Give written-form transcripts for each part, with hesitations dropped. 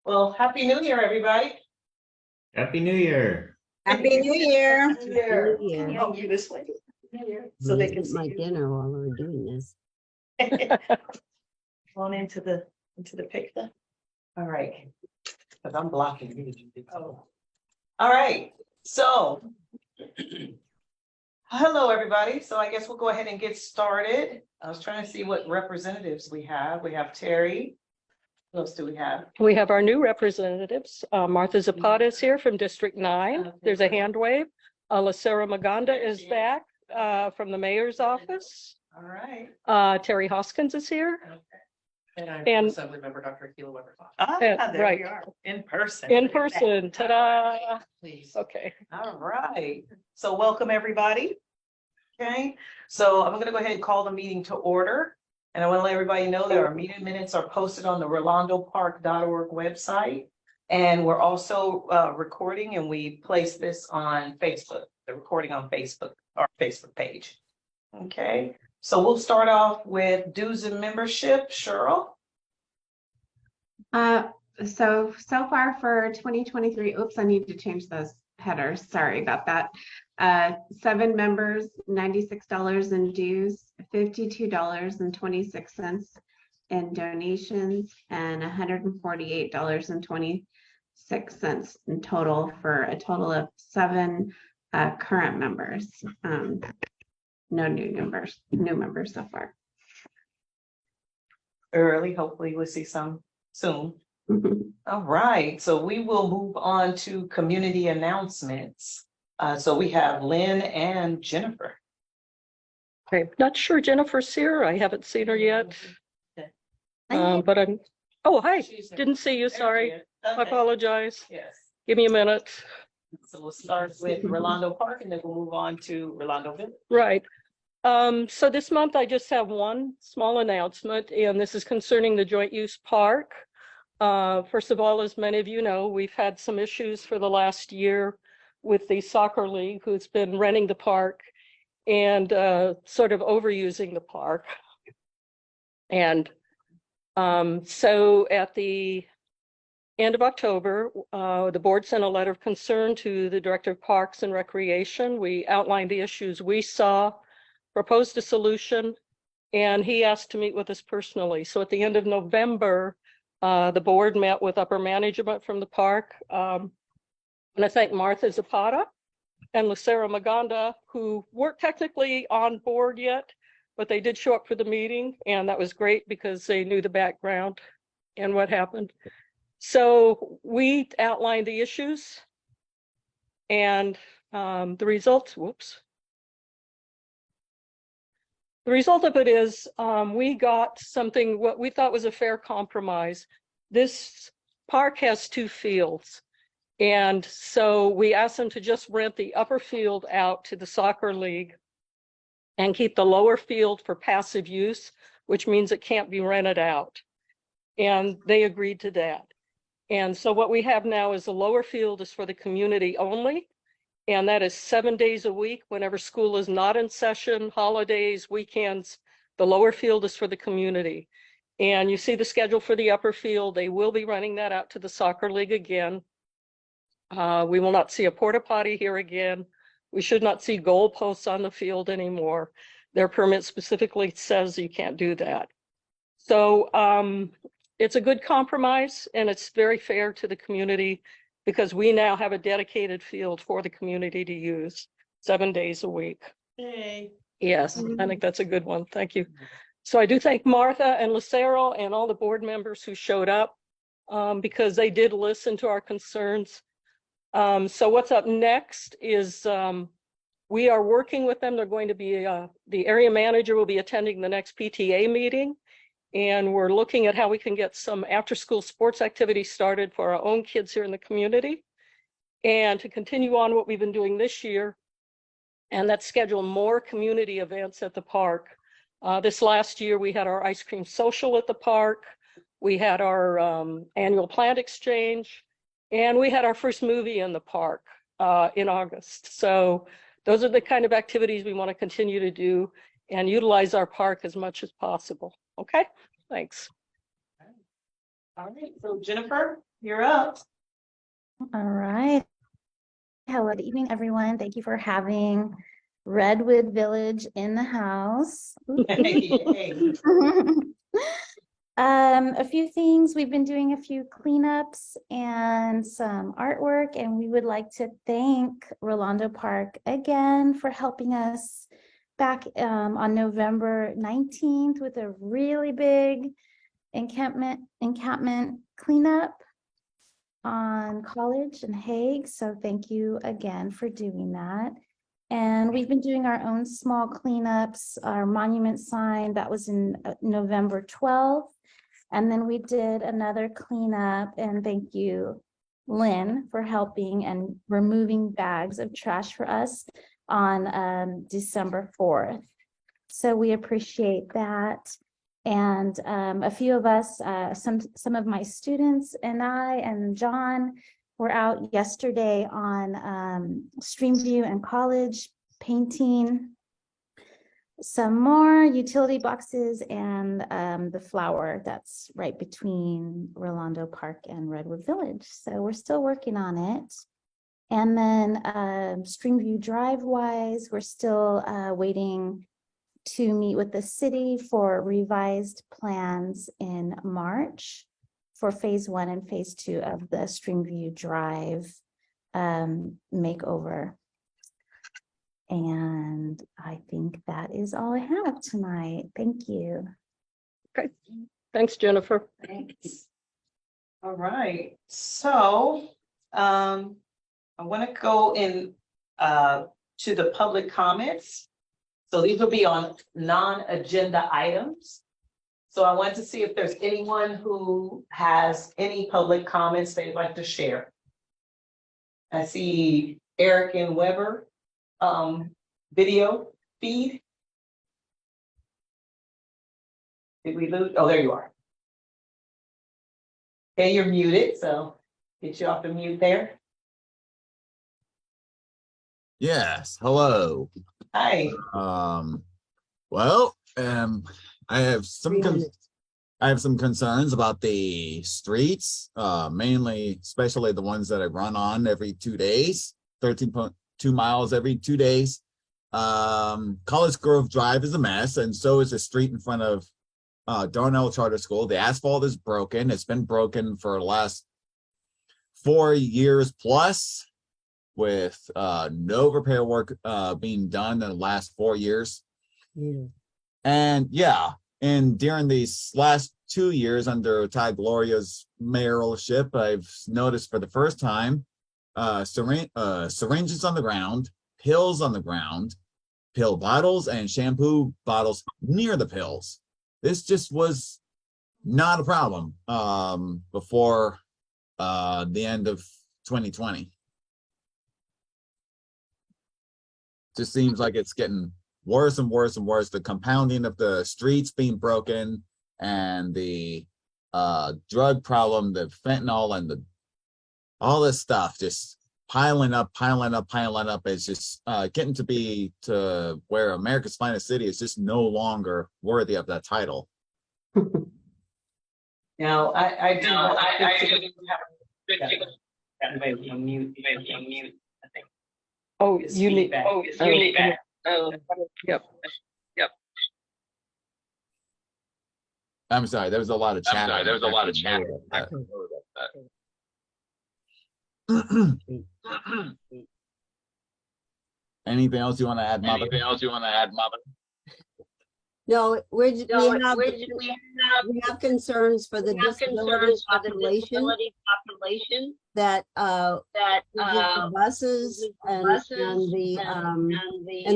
Well, Happy New Year, everybody. Happy New Year. Happy New Year. Happy New Year. New Year. I'll you this way. So they can my dinner while we're doing this. On into the picture. All right. Because I'm blocking you. Oh. All right. So hello, everybody. So I guess we'll go ahead and get started. I was trying to see what representatives we have. We have Terry. Who else do we have? We have our new representatives. Martha Zapata is here from District 9. Okay. There's a hand wave. Sarah Maganda is back from the mayor's office. All right. Terry Hoskins is here. Okay. And I'm And- Assembly Member Dr. Akila Weber. There right. we are. In person. In person. Ta-da. Please. Okay. All right. So welcome, everybody. Okay. So I'm going to go ahead and call the meeting to order. And I want to let everybody know that our meeting minutes are posted on the rolandopark.org website. And we're also recording, and we place this on Facebook, the recording on Facebook, our Facebook page. Okay. So we'll start off with dues and membership. Cheryl. So far for 2023, oops, I need to change those headers. Sorry about that. 7 members, $96 in dues, $52.26 in donations, and $148.26 in total, for a total of 7 current members. No new members so far. Early, hopefully we'll see some soon. All right, so we will move on to community announcements. So we have Lynn and Jennifer. Okay. Not sure Jennifer's here. I haven't seen her yet. Okay. But I'm, oh, hi. She's there. Didn't see you. Sorry. Okay. I apologize. Yes. Give me a minute. So we'll start with Rolando Park and then we'll move on to Rolando Village. Right. So this month I just have one small announcement, and this is concerning the joint use park. First of all, as many of you know, we've had some issues for the last year with the soccer league, who's been renting the park and sort of overusing the park. And so at the end of October, the board sent a letter of concern to the Director of Parks and Recreation. We outlined the issues we saw, proposed a solution, and he asked to meet with us personally. So at the end of November, the board met with upper management from the park. And I thank Martha Zapata and Lucera Maganda, who weren't technically on board yet, but they did show up for the meeting, and that was great because they knew the background and what happened. So we outlined the issues and the results, The result of it is we got something, what we thought was a fair compromise. This park has 2 fields. And so we asked them to just rent the upper field out to the soccer league and keep the lower field for passive use, which means it can't be rented out. And they agreed to that. And so what we have now is the lower field is for the community only. And that is 7 days a week, whenever school is not in session, holidays, weekends. The lower field is for the community. And you see the schedule for the upper field. They will be running that out to the soccer league again. We will not see a porta potty here again. We should not see goalposts on the field anymore. Their permit specifically says you can't do that. So it's a good compromise, and it's very fair to the community because we now have a dedicated field for the community to use 7 days a week. Hey. Yes, I think that's a good one. Thank you. So I do thank Martha and Lucero and all the board members who showed up because they did listen to our concerns. So what's up next is we are working with them. They're going to be, the area manager will be attending the next PTA meeting. And we're looking at how we can get some after-school sports activities started for our own kids here in the community. And to continue on what we've been doing this year, and that's schedule more community events at the park. This last year, we had our ice cream social at the park. We had our annual plant exchange. And we had our first movie in the park in August. So those are the kind of activities we want to continue to do and utilize our park as much as possible. Okay, thanks. All right, so Jennifer, you're up. All right. Hello, good evening, everyone. Thank you for having Redwood Village in the house. Hey. A few things. We've been doing a few cleanups and some artwork, and we would like to thank Rolando Park again for helping us back on November 19th with a really big encampment cleanup on College and Hague. So thank you again for doing that. And we've been doing our own small cleanups, our monument sign that was in November 12th. And then we did another cleanup, and thank you, Lynn, for helping and removing bags of trash for us on December 4th. So we appreciate that. And a few of us, some of my students and I and John were out yesterday on Streamview and College painting some more utility boxes and the flower that's right between Rolando Park and Redwood Village. So we're still working on it. And then Streamview Drive wise, we're still waiting to meet with the city for revised plans in March for phase 1 and phase 2 of the Streamview Drive makeover. And I think that is all I have tonight. Thank you. Okay, thanks, Jennifer. Thanks. All right, so I want to go in to the public comments. So these will be on non-agenda items. So I want to see if there's anyone who has any public comments they'd like to share. I see Eric and Weber video feed. Did we lose? Oh, there you are. Okay, you're muted, so get you off the mute there. Yes, hello. Hi. Well, I have some concerns about the streets, mainly, especially the ones that I run on every 2 days, 13.2 miles every 2 days. College Grove Drive is a mess, and so is the street in front of Darnell Charter School. The asphalt is broken. It's been broken for the last 4 years plus, with no repair work being done in the last 4 years. Yeah. And yeah, and during these last 2 years under Ty Gloria's mayoralship, I've noticed for the first time syringes on the ground, pills on the ground, pill bottles and shampoo bottles near the pills. This just was not a problem before the end of 2020. Just seems like it's getting worse and worse and worse. The compounding of the streets being broken and the drug problem, the fentanyl and all this stuff just piling up. It's just getting to be to where America's finest city is just no longer worthy of that title. Now, I do. Oh, you need. Oh, you need that. Yep. I'm sorry, there was a lot of chat. Anything else you want to add, Mother? No, we have concerns for the disability population that the buses and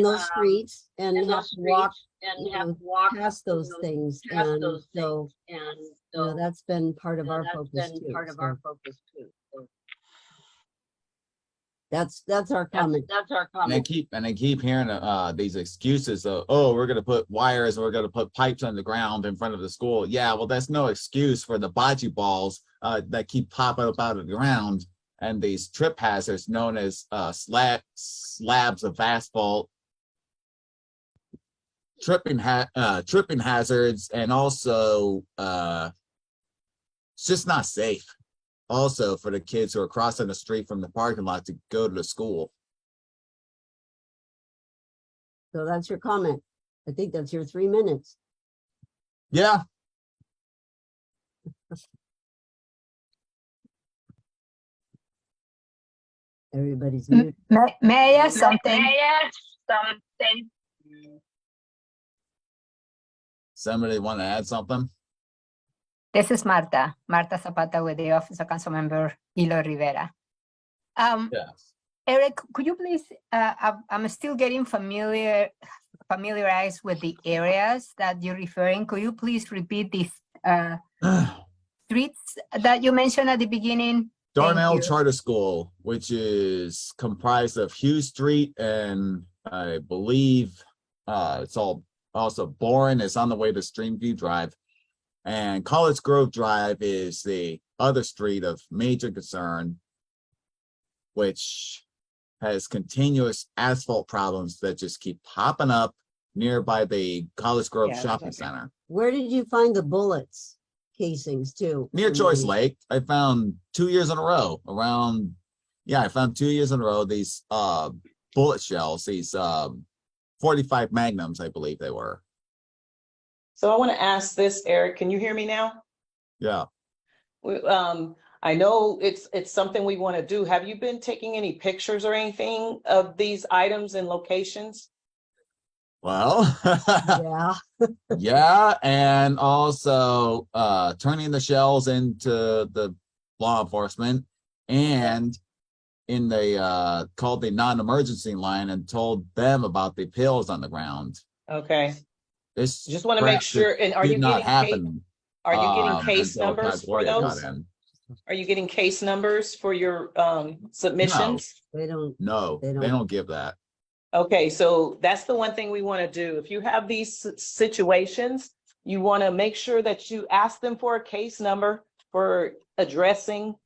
those streets and have to walk past those things. And so, that's been part of our focus too. That's our comment. And I keep hearing these excuses of, oh, we're going to put wires and we're going to put pipes on the ground in front of the school. Yeah, well, that's no excuse for the bocce balls that keep popping up out of the ground and these trip hazards known as slabs of asphalt, tripping hazards, and also it's just not safe. also for the kids who are crossing the street from the parking lot to go to the school. So that's your comment. I think that's your 3 minutes. Yeah, Everybody's muted. May I add something? somebody want to add something? This is Marta Zapata with the Office of Councilmember Hilo Rivera. Yes. Eric, could you please, I'm still getting familiarized with the areas that you're referring. Could you please repeat these streets that you mentioned at the beginning? Thank Darnell you. Charter School, which is comprised of Hughes Street and I believe it's all also Bourne is on the way to Streamview Drive. And College Grove Drive is the other street of major concern, which has continuous asphalt problems that just keep popping up nearby the College Grove Yeah, Shopping that's Center. Where did you find the bullets casings too? Near Joyce Lake, I found 2 years in a row around, yeah, I found 2 years in a row these bullet shells, these 45 Magnums, I believe they were. So I want to ask this, Eric, can you hear me now? Yeah. I know it's something we want to do. Have you been taking any pictures or anything of these items and locations? Well, Yeah. yeah, and also turning the shells into the law enforcement and in the called the non-emergency line and told them about the pills on the ground. Okay, This just want to make crap sure. And are you did not getting happen. are you getting case until numbers for Tagoya got those? in. Are you getting case numbers for your submissions? They don't. No, They they don't. don't give that. Okay, so that's the one thing we want to do. If you have these situations, you want to make sure that you ask them for a case number for addressing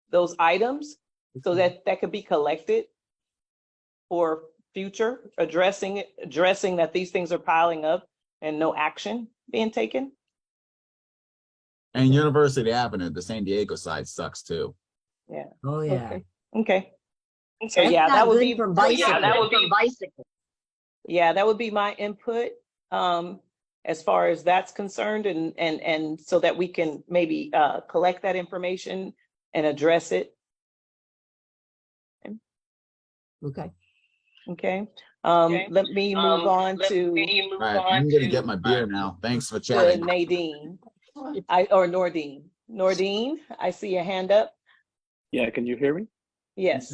those items so that could be collected for future addressing that these things are piling up and no action being taken. And University Avenue, the San Diego side sucks too. Yeah. Oh, yeah. Okay. So That's yeah, not that would good be for bicycles. Yeah, that would be my input as far as that's concerned, and so that we can maybe collect that information and address it. Okay. Okay. Let me move on to All right, I'm gonna get my beer now. Thanks for to chatting. Nadine. Or Nordine. Nordine, I see your hand up. Yeah, can you hear me? Yes.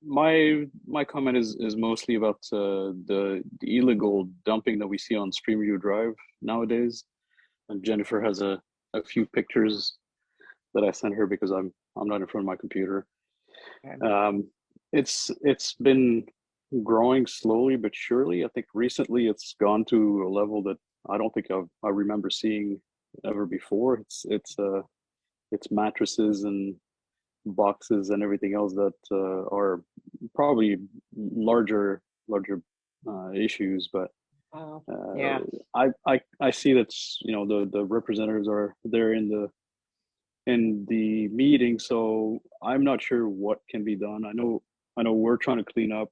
My comment is mostly about the illegal dumping that we see on Streamview Drive nowadays. And Jennifer has a few pictures that I sent her because I'm not in front of my computer. It's been growing slowly but surely. I think recently it's gone to a level that I don't think I remember seeing ever before. It's mattresses and boxes and everything else that are probably larger issues, but Yeah. I see that the representatives are there in the meeting, so I'm not sure what can be done. I know we're trying to clean up.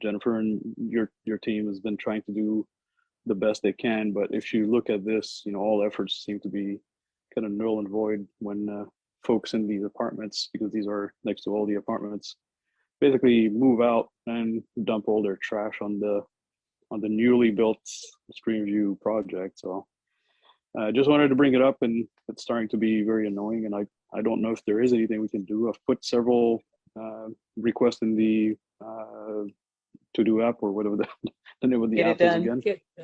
Jennifer and your team has been trying to do the best they can, but if you look at this, all efforts seem to be kind of null and void when folks in these apartments, because these are next to all the apartments, basically move out and dump all their trash on the newly built Streamview project. So I just wanted to bring it up, and it's starting to be very annoying, and I don't know if there is anything we can do. I've put several requests in the to-do app, or whatever the name of the app is again.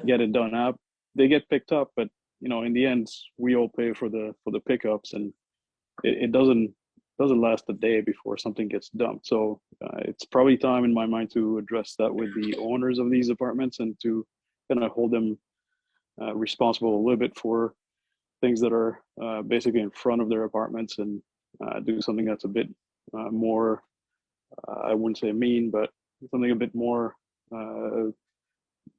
Get it done app. They get picked up, but in the end, we all pay for the pickups, and it doesn't last a day before something gets dumped. So it's probably time in my mind to address that with the owners of these apartments and to kind of hold them responsible a little bit for things that are basically in front of their apartments, and do something that's a bit more, I wouldn't say mean, but something a bit more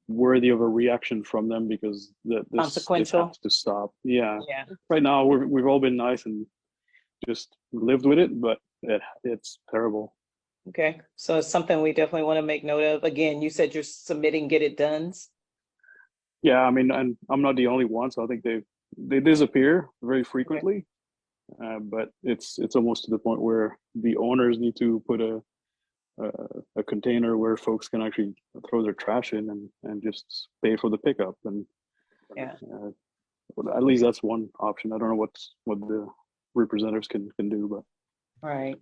worthy of a reaction from them, because this Consequential. has to stop. Yeah. Yeah. Right now we've all been nice and just lived with it, but it's terrible. Okay, so it's something we definitely want to make note of. Again, you said you're submitting get it done's. Yeah, I mean, and I'm not the only one, so I think they disappear very frequently. But it's almost to the point where the owners need to put a container where folks can actually throw their trash in and just pay for the pickup. And Yeah. At least that's one option. I don't know what the representatives can do, but Right.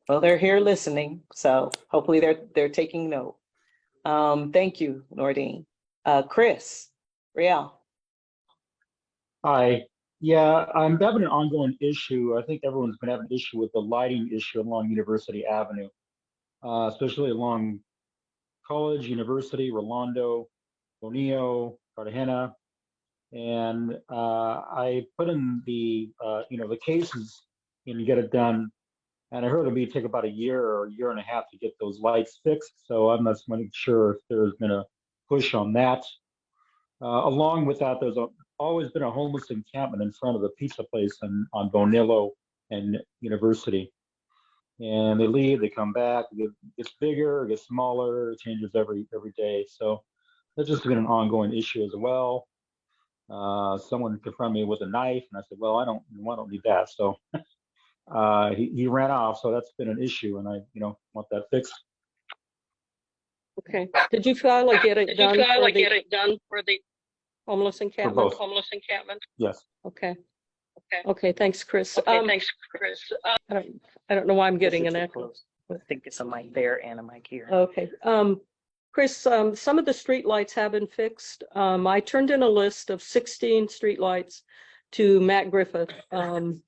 Well, they're here listening, so hopefully they're taking note. Thank you, Nordine. Chris, Riel. Hi. Yeah, I'm having an ongoing issue. I think everyone's been having an issue with the lighting issue along University Avenue, especially along College, University, Rolando, Bonillo, Cartagena. And I put in the cases and get it done. And I heard it'll take about a year or a year and a half to get those lights fixed. So I'm just making sure if there's been a push on that. Along with that, there's always been a homeless encampment in front of the pizza place on Bonillo and University. And they leave, they come back, it gets bigger, it gets smaller, it changes every day. So that's just been an ongoing issue as well. Someone confronted me with a knife, and I said, well, I don't need that. So he ran off. So that's been an issue, and I want that fixed. Okay. Did you file a get it done for the homeless encampment? Yes. Okay. Okay. Thanks, Chris. I don't know why I'm getting an echo. I think it's a mic there and a mic here. Okay. Chris, some of the street lights have been fixed. I turned in a list of 16 street lights to Matt Griffith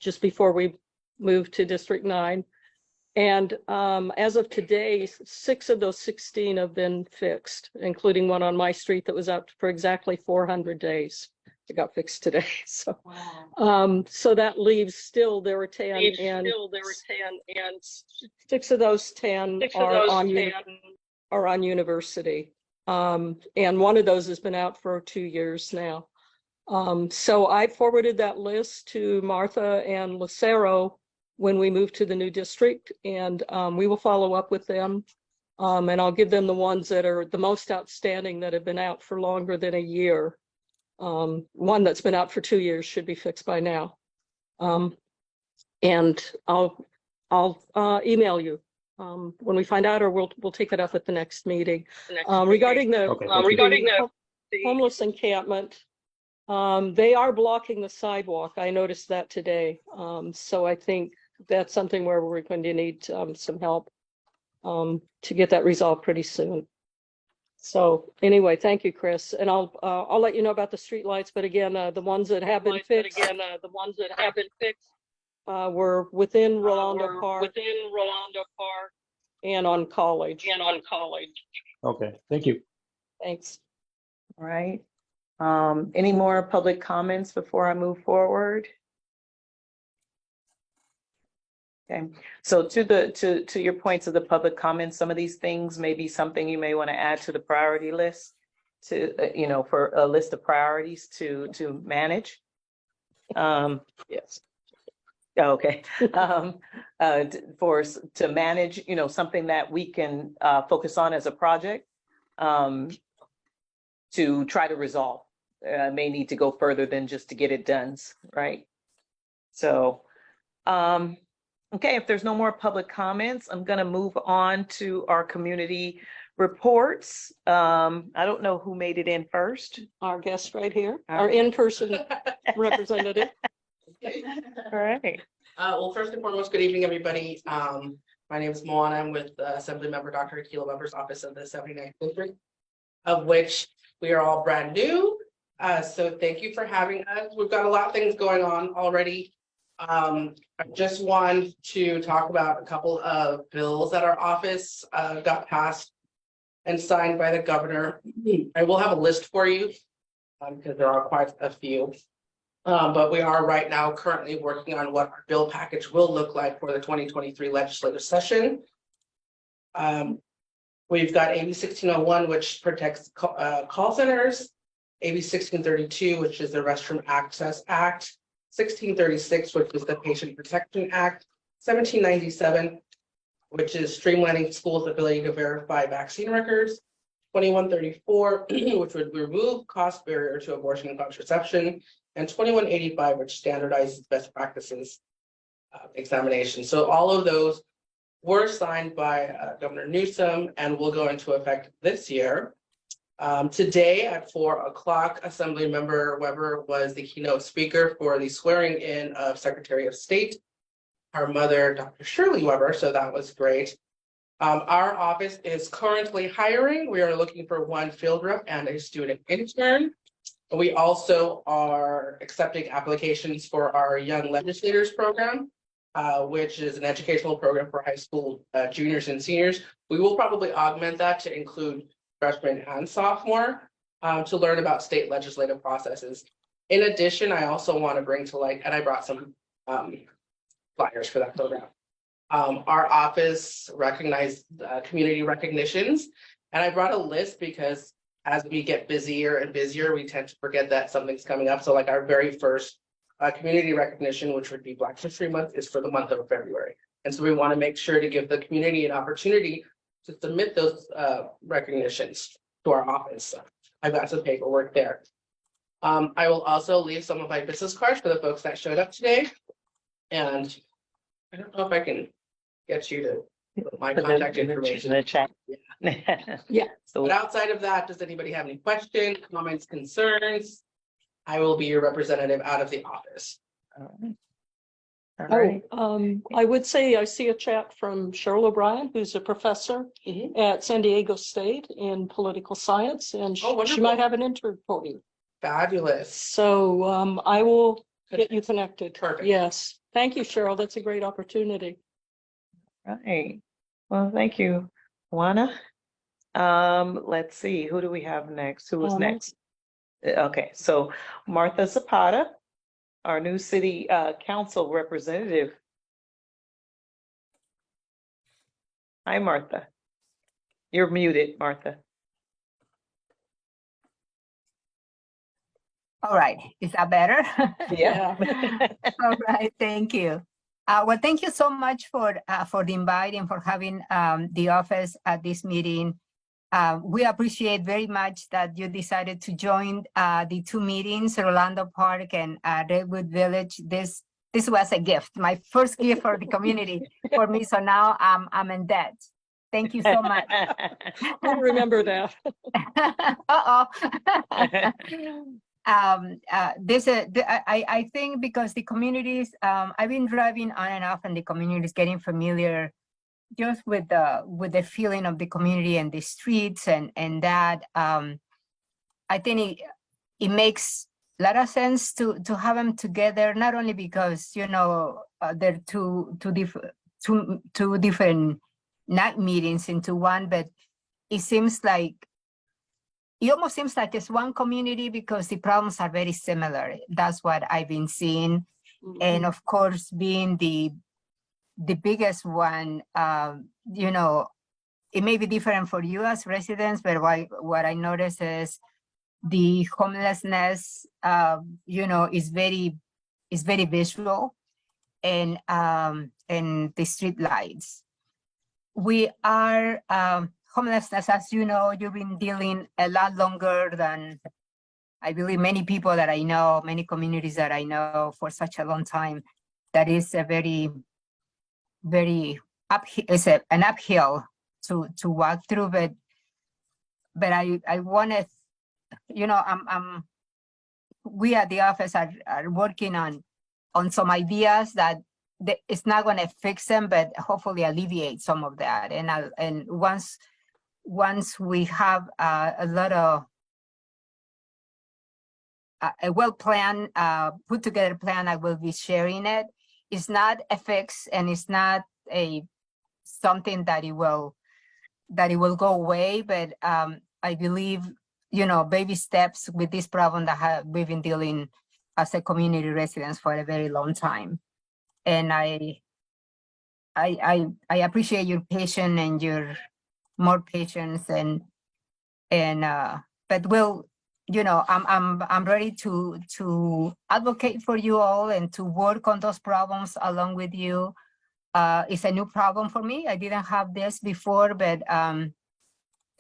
just before we moved to District 9. And as of today, 6 of those 16 have been fixed, including one on my street that was out for exactly 400 days. It got fixed today. So, so that leaves still there were 10, and 6 of those 10 are on University, and one of those has been out for 2 years now. So I forwarded that list to Martha and Lucero when we move to the new district, and we will follow up with them, and I'll give them the ones that are the most outstanding that have been out for longer than a year. One that's been out for 2 years should be fixed by now, and I'll email you when we find out, or we'll take it up at the next meeting. Regarding the homeless encampment, they are blocking the sidewalk. I noticed that today. So I think that's something where we're going to need some help to get that resolved pretty soon. So anyway, thank you, Chris. And I'll let you know about the street lights. But again, the ones that have been fixed, were within Rolando Park, and on College. Okay, thank you. Thanks. All right. Any more public comments before I move forward? Okay, so to your points of the public comments, some of these things may be something you may want to add to the priority list to, for a list of priorities to manage. Yes. Okay. To manage, something that we can focus on as a project to try to resolve. May need to go further than just to get it done, right? So, okay, if there's no more public comments, I'm going to move on to our community reports. I don't know who made it in first. Our guest right here, our in-person representative. All right. Well, first and foremost, good evening, everybody. My name is Moana. I'm with Assembly Member Dr. Akila Weber's office of the 79th District, of which we are all brand new. So thank you for having us. We've got a lot of things going on already. I just want to talk about a couple of bills that our office got passed and signed by the governor. I will have a list for you because there are quite a few. But we are right now currently working on what our bill package will look like for the 2023 legislative session. We've got AB 1601, which protects call centers, AB 1632, which is the Restroom Access Act, 1636, which is the Patient Protection Act, 1797, which is streamlining schools' ability to verify vaccine records, 2134, which would remove cost barrier to abortion and contraception, and 2185, which standardizes best practices examination. So all of those were signed by Governor Newsom and will go into effect this year. Today at 4 o'clock, Assemblymember Weber was the keynote speaker for the swearing in of Secretary of State, our mother, Dr. Shirley Weber, so that was great. Our office is currently hiring. We are looking for one field rep and a student intern. We also are accepting applications for our Young Legislators program, which is an educational program for high school juniors and seniors. We will probably augment that to include freshmen and sophomore to learn about state legislative processes. In addition, I also want to bring to light, and I brought some flyers for that program. Our office recognized community recognitions, and I brought a list because as we get busier and busier, we tend to forget that something's coming up. So like our very first community recognition, which would be Black History Month, is for the month of February. And so we want to make sure to give the community an opportunity to submit those recognitions to our office. I've got some paperwork there. I will also leave some of my business cards for the folks that showed up today. And I don't know if I can get you to put my contact information in the chat. Yeah. So But outside of that, does anybody have any questions, comments, concerns? I will be your representative out of the office. all right. I would say I see a chat from Cheryl O'Brien, who's a professor at San Diego State in political science, and she wonderful. might have an intern for you. Fabulous. So I will get you connected. Perfect. Yes. Thank you, Cheryl. That's a great opportunity. Right. Well, thank you, Juana. Let's see, who do we have next? Who is next? Okay, so Martha Zapata, our new city council representative. Hi, Martha. You're muted, Martha. All right, is that better? Yeah. All right, thank you. Well, thank you so much for the invite and for having the office at this meeting. We appreciate very much that you decided to join the two meetings, Orlando Park and Redwood Village. This was a gift, my first gift for the community for me. So now I'm in debt. Thank you so much. I'll remember that. I think because the communities, I've been driving on and off, and the community is getting familiar just with the feeling of the community and the streets, and that I think it makes a lot of sense to have them together, not only because they're two different night meetings into one, but it almost seems like it's one community because the problems are very similar. That's what I've been seeing. And of course, being the biggest one, it may be different for you as residents, but what I notice is the homelessness, is very visual, and the street lights. We are homelessness, as you know, you've been dealing a lot longer than I believe many people that I know, many communities that I know for such a long time. That is a very, very an uphill to walk through, but I wanted, we at the office are working on some ideas that it's not going to fix them, but hopefully alleviate some of that. And once we have a lot of a well-planned, put together plan, I will be sharing it. It's not a fix, and it's not something that it will go away, but I believe, baby steps with this problem that we've been dealing as a community residents for a very long time. And I appreciate your patience and your more patience but we'll, I'm ready to advocate for you all and to work on those problems along with you. It's a new problem for me. I didn't have this before, but I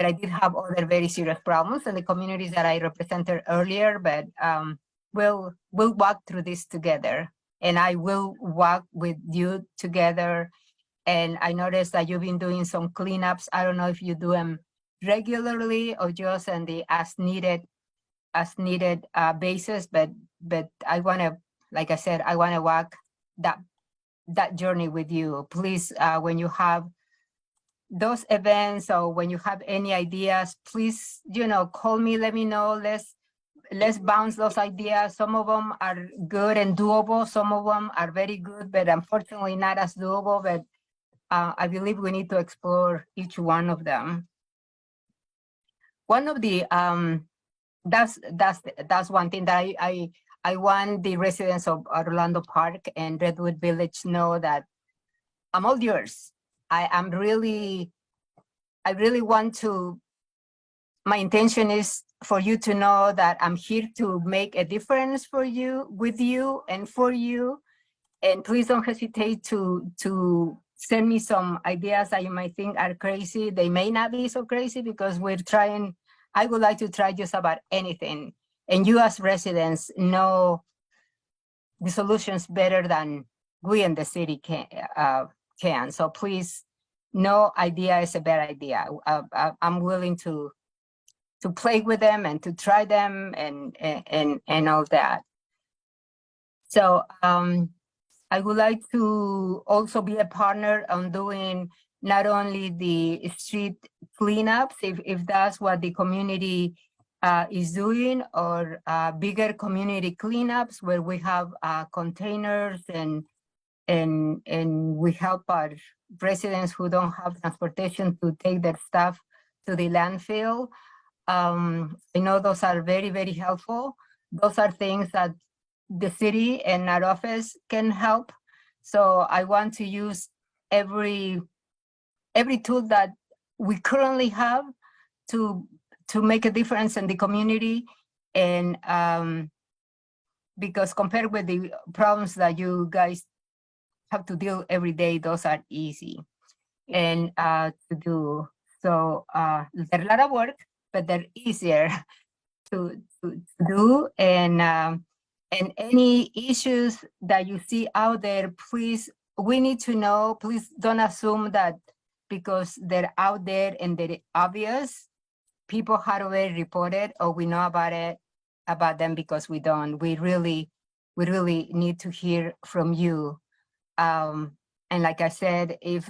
did have other very serious problems in the communities that I represented earlier. But we'll walk through this together, and I will walk with you together. And I noticed that you've been doing some cleanups. I don't know if you do them regularly or just on the as needed basis, but I want to, like I said, I want to walk that journey with you. Please, when you have those events or when you have any ideas, please, call me, let me know. Let's bounce those ideas. Some of them are good and doable. Some of them are very good, but unfortunately not as doable. But I believe we need to explore each one of them. One of the that's one thing that I want the residents of Orlando Park and Redwood Village know that I'm all yours. I really want to, my intention is for you to know that I'm here to make a difference for you, with you, and for you. And please don't hesitate to send me some ideas that you might think are crazy. They may not be so crazy because I would like to try just about anything. And you as residents know the solutions better than we in the city can. So please, no idea is a bad idea. I'm willing to play with them and to try them and all that. So I would like to also be a partner on doing not only the street cleanups, if that's what the community is doing, or bigger community cleanups where we have containers and we help our residents who don't have transportation to take their stuff to the landfill. I know those are very, very helpful. Those are things that the city and our office can help. So I want to use every tool that we currently have to make a difference in the community. And because compared with the problems that you guys have to deal every day, those are easy and to do. So they're a lot of work, but they're easier to do. And any issues that you see out there, please, we need to know. Please don't assume that because they're out there and they're obvious, people had already reported or we know about them, because we don't. We really need to hear from you. And like I said, if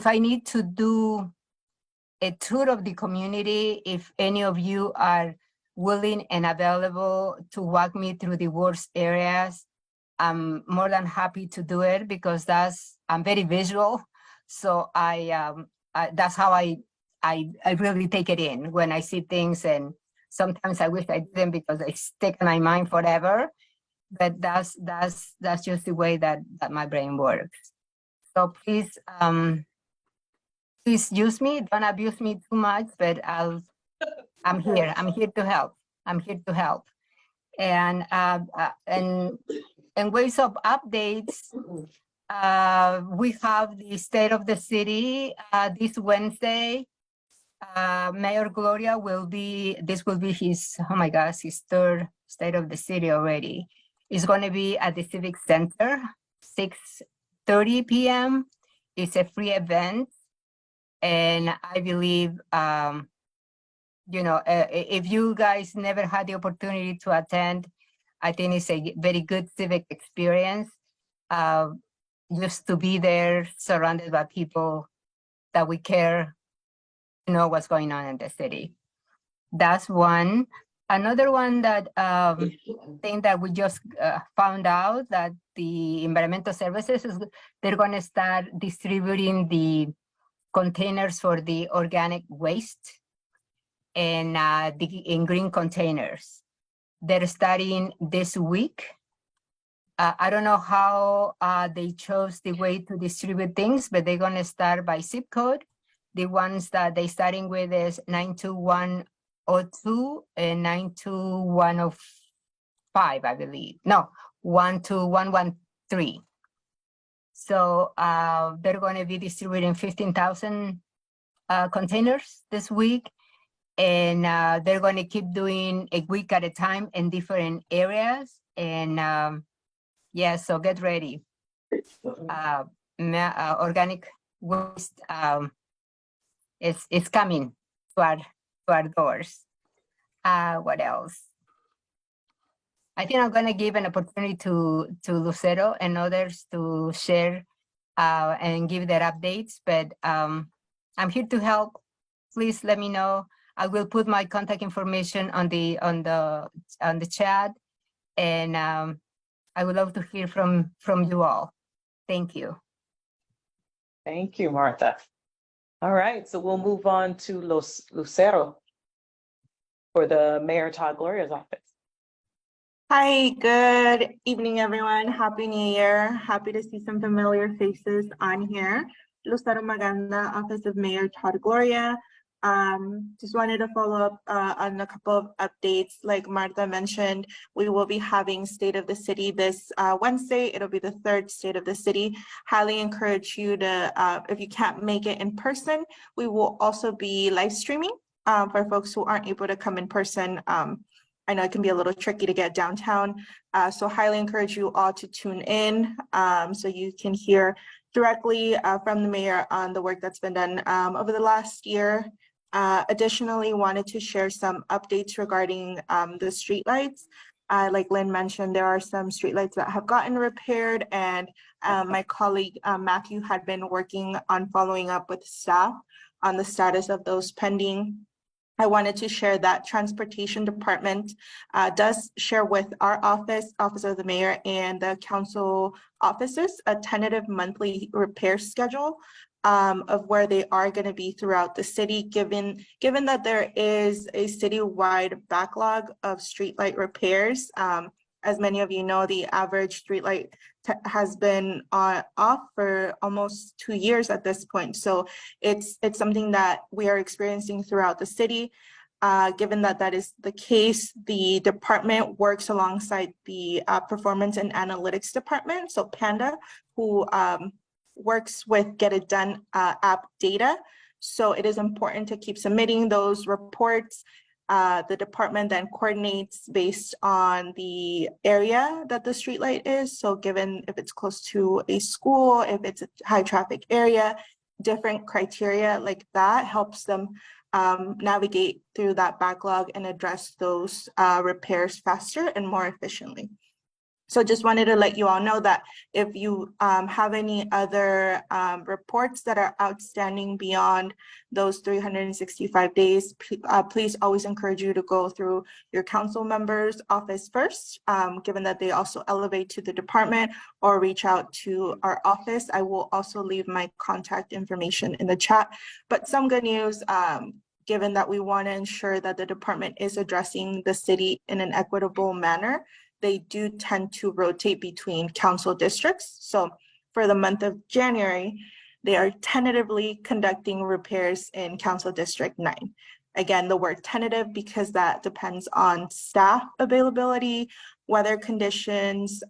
I need to do a tour of the community, if any of you are willing and available to walk me through the worst areas, I'm more than happy to do it, because I'm very visual. So that's how I really take it in when I see things, and sometimes I wish I didn't because they stick in my mind forever. But that's just the way that my brain works. So please use me. Don't abuse me too much, but I'm here. I'm here to help. I'm here to help. And ways of updates. We have the state of the city this Wednesday. Mayor Gloria will be his, oh my gosh, his third state of the city already. It's going to be at the Civic Center, 6:30 p.m. It's a free event. And I believe, if you guys never had the opportunity to attend, I think it's a very good civic experience. Just to be there surrounded by people that we care, know what's going on in the city. That's one. Another one that thing that we just found out, that the environmental services they're going to start distributing the containers for the organic waste and in green containers. They're starting this week. I don't know how they chose the way to distribute things, but they're going to start by zip code. The ones that they starting with is 92102 and 92105, I believe. No, 12113. So they're going to be distributing 15,000 containers this week. And they're going to keep doing a week at a time in different areas. And yeah, so get ready. Organic waste it's coming to our doors. What else? I think I'm going to give an opportunity to Lucero and others to share and give their updates, but I'm here to help. Please let me know. I will put my contact information on the chat, and I would love to hear from you all. Thank you. Thank you, Martha. All right, so we'll move on to Lucero for the Mayor Todd Gloria's office. Hi, good evening, everyone. Happy New Year. Happy to see some familiar faces on here. Lucero Maganda, Office of Mayor Todd Gloria. Just wanted to follow up on a couple of updates. Like Martha mentioned, we will be having State of the City this Wednesday. It'll be the third State of the City. Highly encourage you to, if you can't make it in person, we will also be live streaming for folks who aren't able to come in person. I know it can be a little tricky to get downtown, so highly encourage you all to tune in so you can hear directly from the mayor on the work that's been done over the last year. Additionally, wanted to share some updates regarding the streetlights. Like Lynn mentioned, there are some streetlights that have gotten repaired, and my colleague Matthew had been working on following up with staff on the status of those pending. I wanted to share that Transportation Department does share with our office of the mayor and the council offices a tentative monthly repair schedule of where they are going to be throughout the city, given that there is a citywide backlog of streetlight repairs. As many of you know, the average streetlight has been off for almost 2 years at this point. So it's something that we are experiencing throughout the city. Given that that is the case, the department works alongside the Performance and Analytics Department, so PANDA, who works with Get It Done app data. So it is important to keep submitting those reports. The department then coordinates based on the area that the streetlight is. So given if it's close to a school, if it's a high traffic area, different criteria like that helps them navigate through that backlog and address those repairs faster and more efficiently. So just wanted to let you all know that if you have any other reports that are outstanding beyond those 365 days, please always encourage you to go through your council member's office first, given that they also elevate to the department, or reach out to our office. I will also leave my contact information in the chat. But some good news, given that we want to ensure that the department is addressing the city in an equitable manner, they do tend to rotate between council districts. So for the month of January, they are tentatively conducting repairs in Council District 9. Again, the word tentative because that depends on staff availability, weather conditions,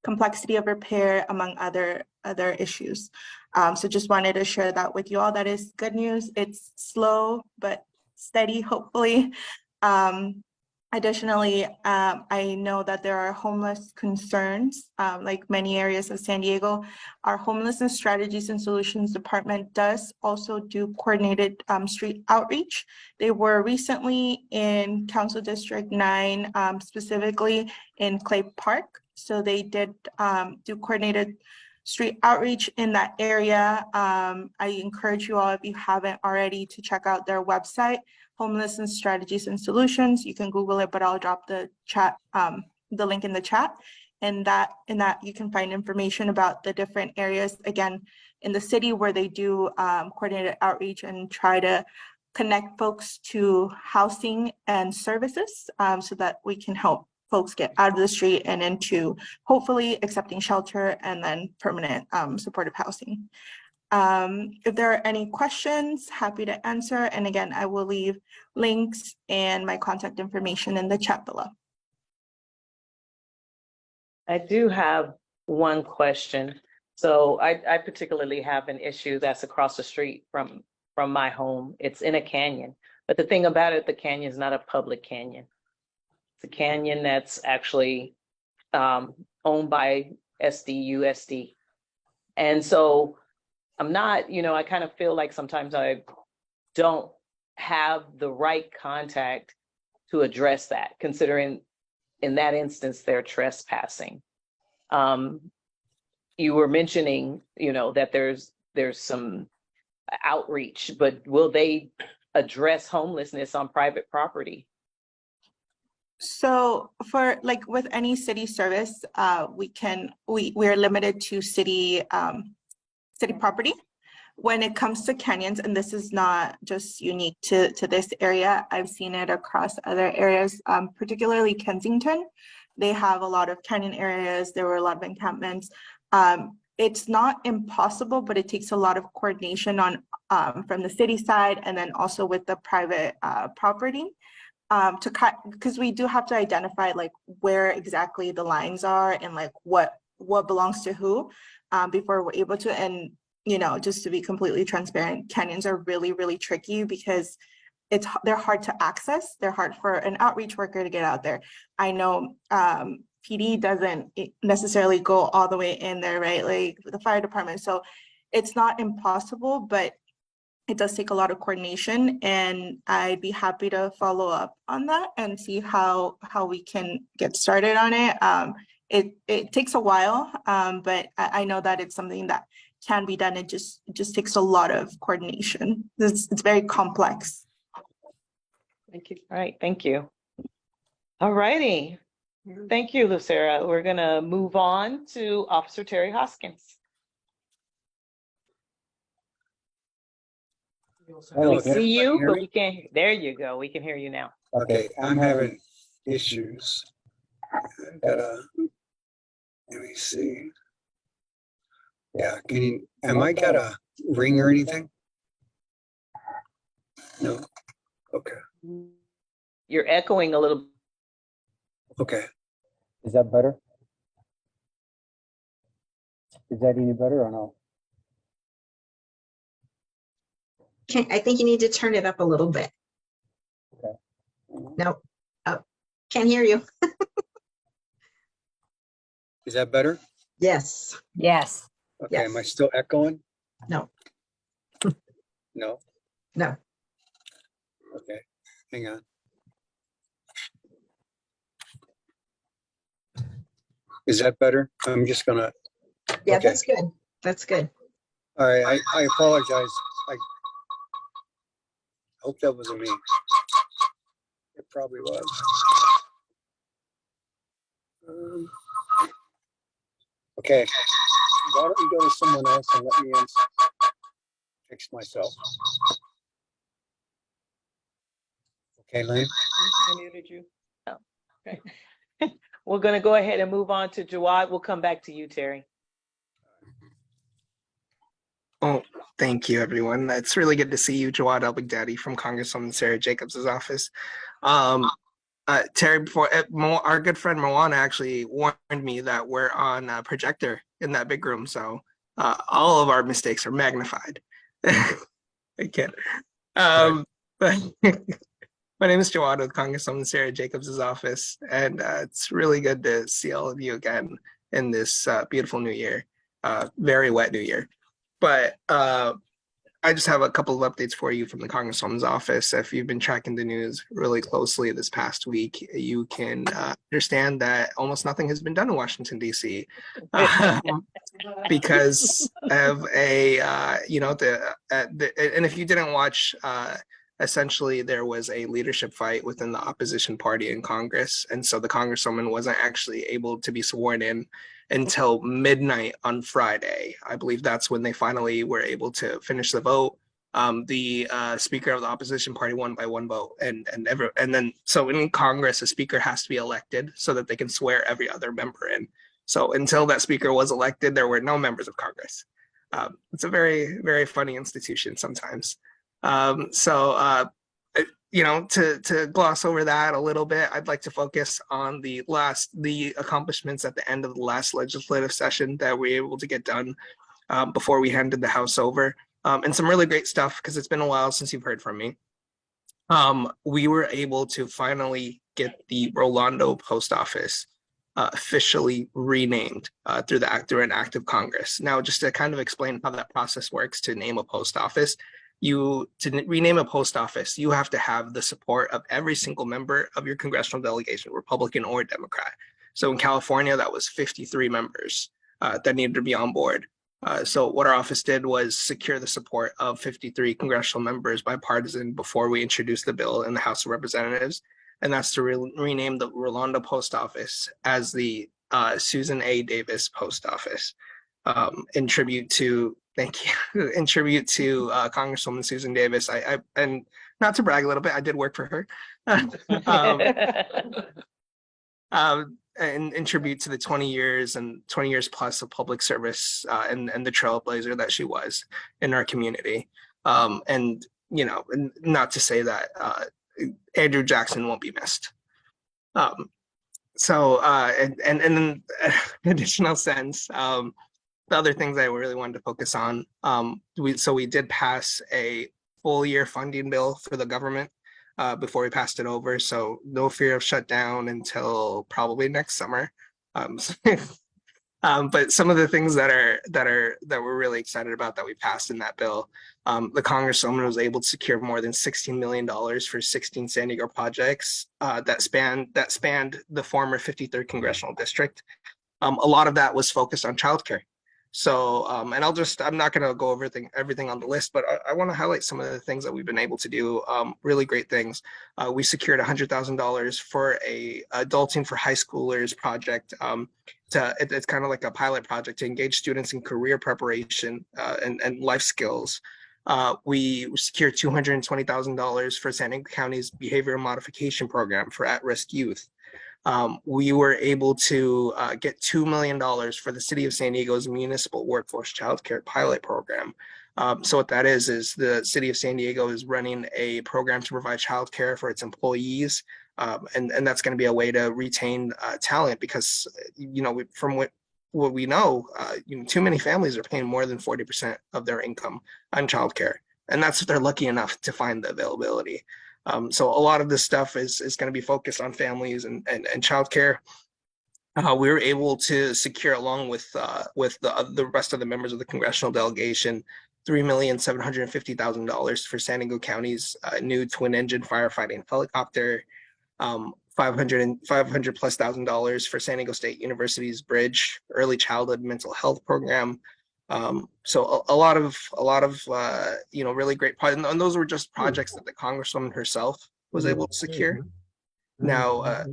complexity of repair, among other issues. So just wanted to share that with you all. That is good news. It's slow but steady, hopefully. Additionally, I know that there are homeless concerns, like many areas of San Diego. Our Homelessness Strategies and Solutions Department does also do coordinated street outreach. They were recently in Council District 9, specifically in Clay Park. So they did do coordinated street outreach in that area. I encourage you all, if you haven't already, to check out their website, Homelessness Strategies and Solutions. You can Google it, but I'll drop the chat, the link in the chat. And in that you can find information about the different areas, again, in the city where they do coordinated outreach and try to connect folks to housing and services so that we can help folks get out of the street and into hopefully accepting shelter and then permanent supportive housing. If there are any questions, happy to answer. And again, I will leave links and my contact information in the chat below. I do have one question. So I particularly have an issue that's across the street from my home. It's in a canyon. But the thing about it, the canyon is not a public canyon. It's a canyon that's actually owned by SDUSD. And so I'm not, I kind of feel like sometimes I don't have the right contact to address that, considering in that instance, they're trespassing. You were mentioning, that there's some outreach, but will they address homelessness on private property? So for like with any city service, we're limited to city property. When it comes to canyons, and this is not just unique to this area, I've seen it across other areas, particularly Kensington. They have a lot of canyon areas. There were a lot of encampments. It's not impossible, but it takes a lot of coordination on from the city side and then also with the private property because we do have to identify like where exactly the lines are and like what belongs to who before we're able to. And just to be completely transparent, canyons are really, really tricky because they're hard to access. They're hard for an outreach worker to get out there. I know PD doesn't necessarily go all the way in there, right? Like the fire department. So it's not impossible, but it does take a lot of coordination, and I'd be happy to follow up on that and see how we can get started on it. It takes a while, but I know that it's something that can be done. It just takes a lot of coordination. It's very complex. Thank you. All right, thank you. All righty. Thank you, Lucera. We're gonna move on to Officer Terry Hoskins. We see you, but we can't. There you go. We can hear you now. Okay, I'm having issues. I've got let me see. Yeah, am I got a ring or anything? No. Okay. You're echoing a little. Okay. Is that better? Is that any better or no? I think you need to turn it up a little bit. Okay. No, oh, can't hear you. Is that better? Yes. Yes. Okay, Yes. am I still echoing? No. No. No. Okay, hang on. Is that better? I'm just gonna. Yeah, Okay. that's good. That's good. All right, I apologize. I hope that wasn't me. It probably was. Okay, why don't you go to someone else and let me fix myself? Okay, Lane? I muted you. Oh, okay. We're gonna go ahead and move on to Jawad. We'll come back to you, Terry. Oh, thank you, everyone. It's really good to see you, Jawad El-Baghdadi from Congresswoman Sarah Jacobs' office. Terry, before our good friend Moana actually warned me that we're on a projector in that big room, so all of our mistakes are magnified. I kid. But my name is Jawad with Congresswoman Sarah Jacobs' office, and it's really good to see all of you again in this beautiful new year, very wet new year. But I just have a couple of updates for you from the Congresswoman's office. If you've been tracking the news really closely this past week, you can understand that almost nothing has been done in Washington, D.C. Because of and if you didn't watch, essentially there was a leadership fight within the opposition party in Congress. And so the Congresswoman wasn't actually able to be sworn in until midnight on Friday. I believe that's when they finally were able to finish the vote. The Speaker of the opposition party won by one vote, and then so in Congress, a Speaker has to be elected so that they can swear every other member in. So until that Speaker was elected, there were no members of Congress. It's a very, very funny institution sometimes. You know, to gloss over that a little bit, I'd like to focus on the accomplishments at the end of the last legislative session that we were able to get done before we handed the House over. And some really great stuff, because it's been a while since you've heard from me. We were able to finally get the Rolando Post Office officially renamed through an act of Congress. Now, just to kind of explain how that process works to name a post office, to rename a post office, you have to have the support of every single member of your congressional delegation, Republican or Democrat. So in California, that was 53 members that needed to be on board. So what our office did was secure the support of 53 congressional members, bipartisan, before we introduced the bill in the House of Representatives. And that's to rename the Rolando Post Office as the Susan A. Davis Post Office, in tribute to, thank you, in tribute to Congresswoman Susan Davis. And not to brag a little bit, I did work for her. In tribute to the 20 years plus of public service and the trailblazer that she was in our community. And, you know, not to say that Andrew Jackson won't be missed. And in additional sense, the other things I really wanted to focus on, we did pass a full year funding bill for the government before we passed it over. So no fear of shutdown until probably next summer. But some of the things that we're really excited about that we passed in that bill, the Congresswoman was able to secure more than $16 million for 16 San Diego projects that spanned the former 53rd congressional district. A lot of that was focused on childcare. So, and I'm not going to go over everything on the list, but I want to highlight some of the things that we've been able to do, really great things. We secured $100,000 for a adulting for high schoolers project. It's kind of like a pilot project to engage students in career preparation and life skills. We secured $220,000 for San Diego County's behavioral modification program for at-risk youth. We were able to get $2 million for the City of San Diego's Municipal Workforce Childcare Pilot Program. So what that is the City of San Diego is running a program to provide childcare for its employees. And that's going to be a way to retain talent, because, you know, from what we know, too many families are paying more than 40% of their income on childcare. And that's if they're lucky enough to find the availability. So a lot of this stuff is going to be focused on families and childcare. We were able to secure, along with the rest of the members of the congressional delegation, $3,750,000 for San Diego County's new twin-engine firefighting helicopter, $500,000+ for San Diego State University's Bridge Early Childhood Mental Health Program. So a lot of really great projects, and those were just projects that the Congresswoman herself was able to secure. Now,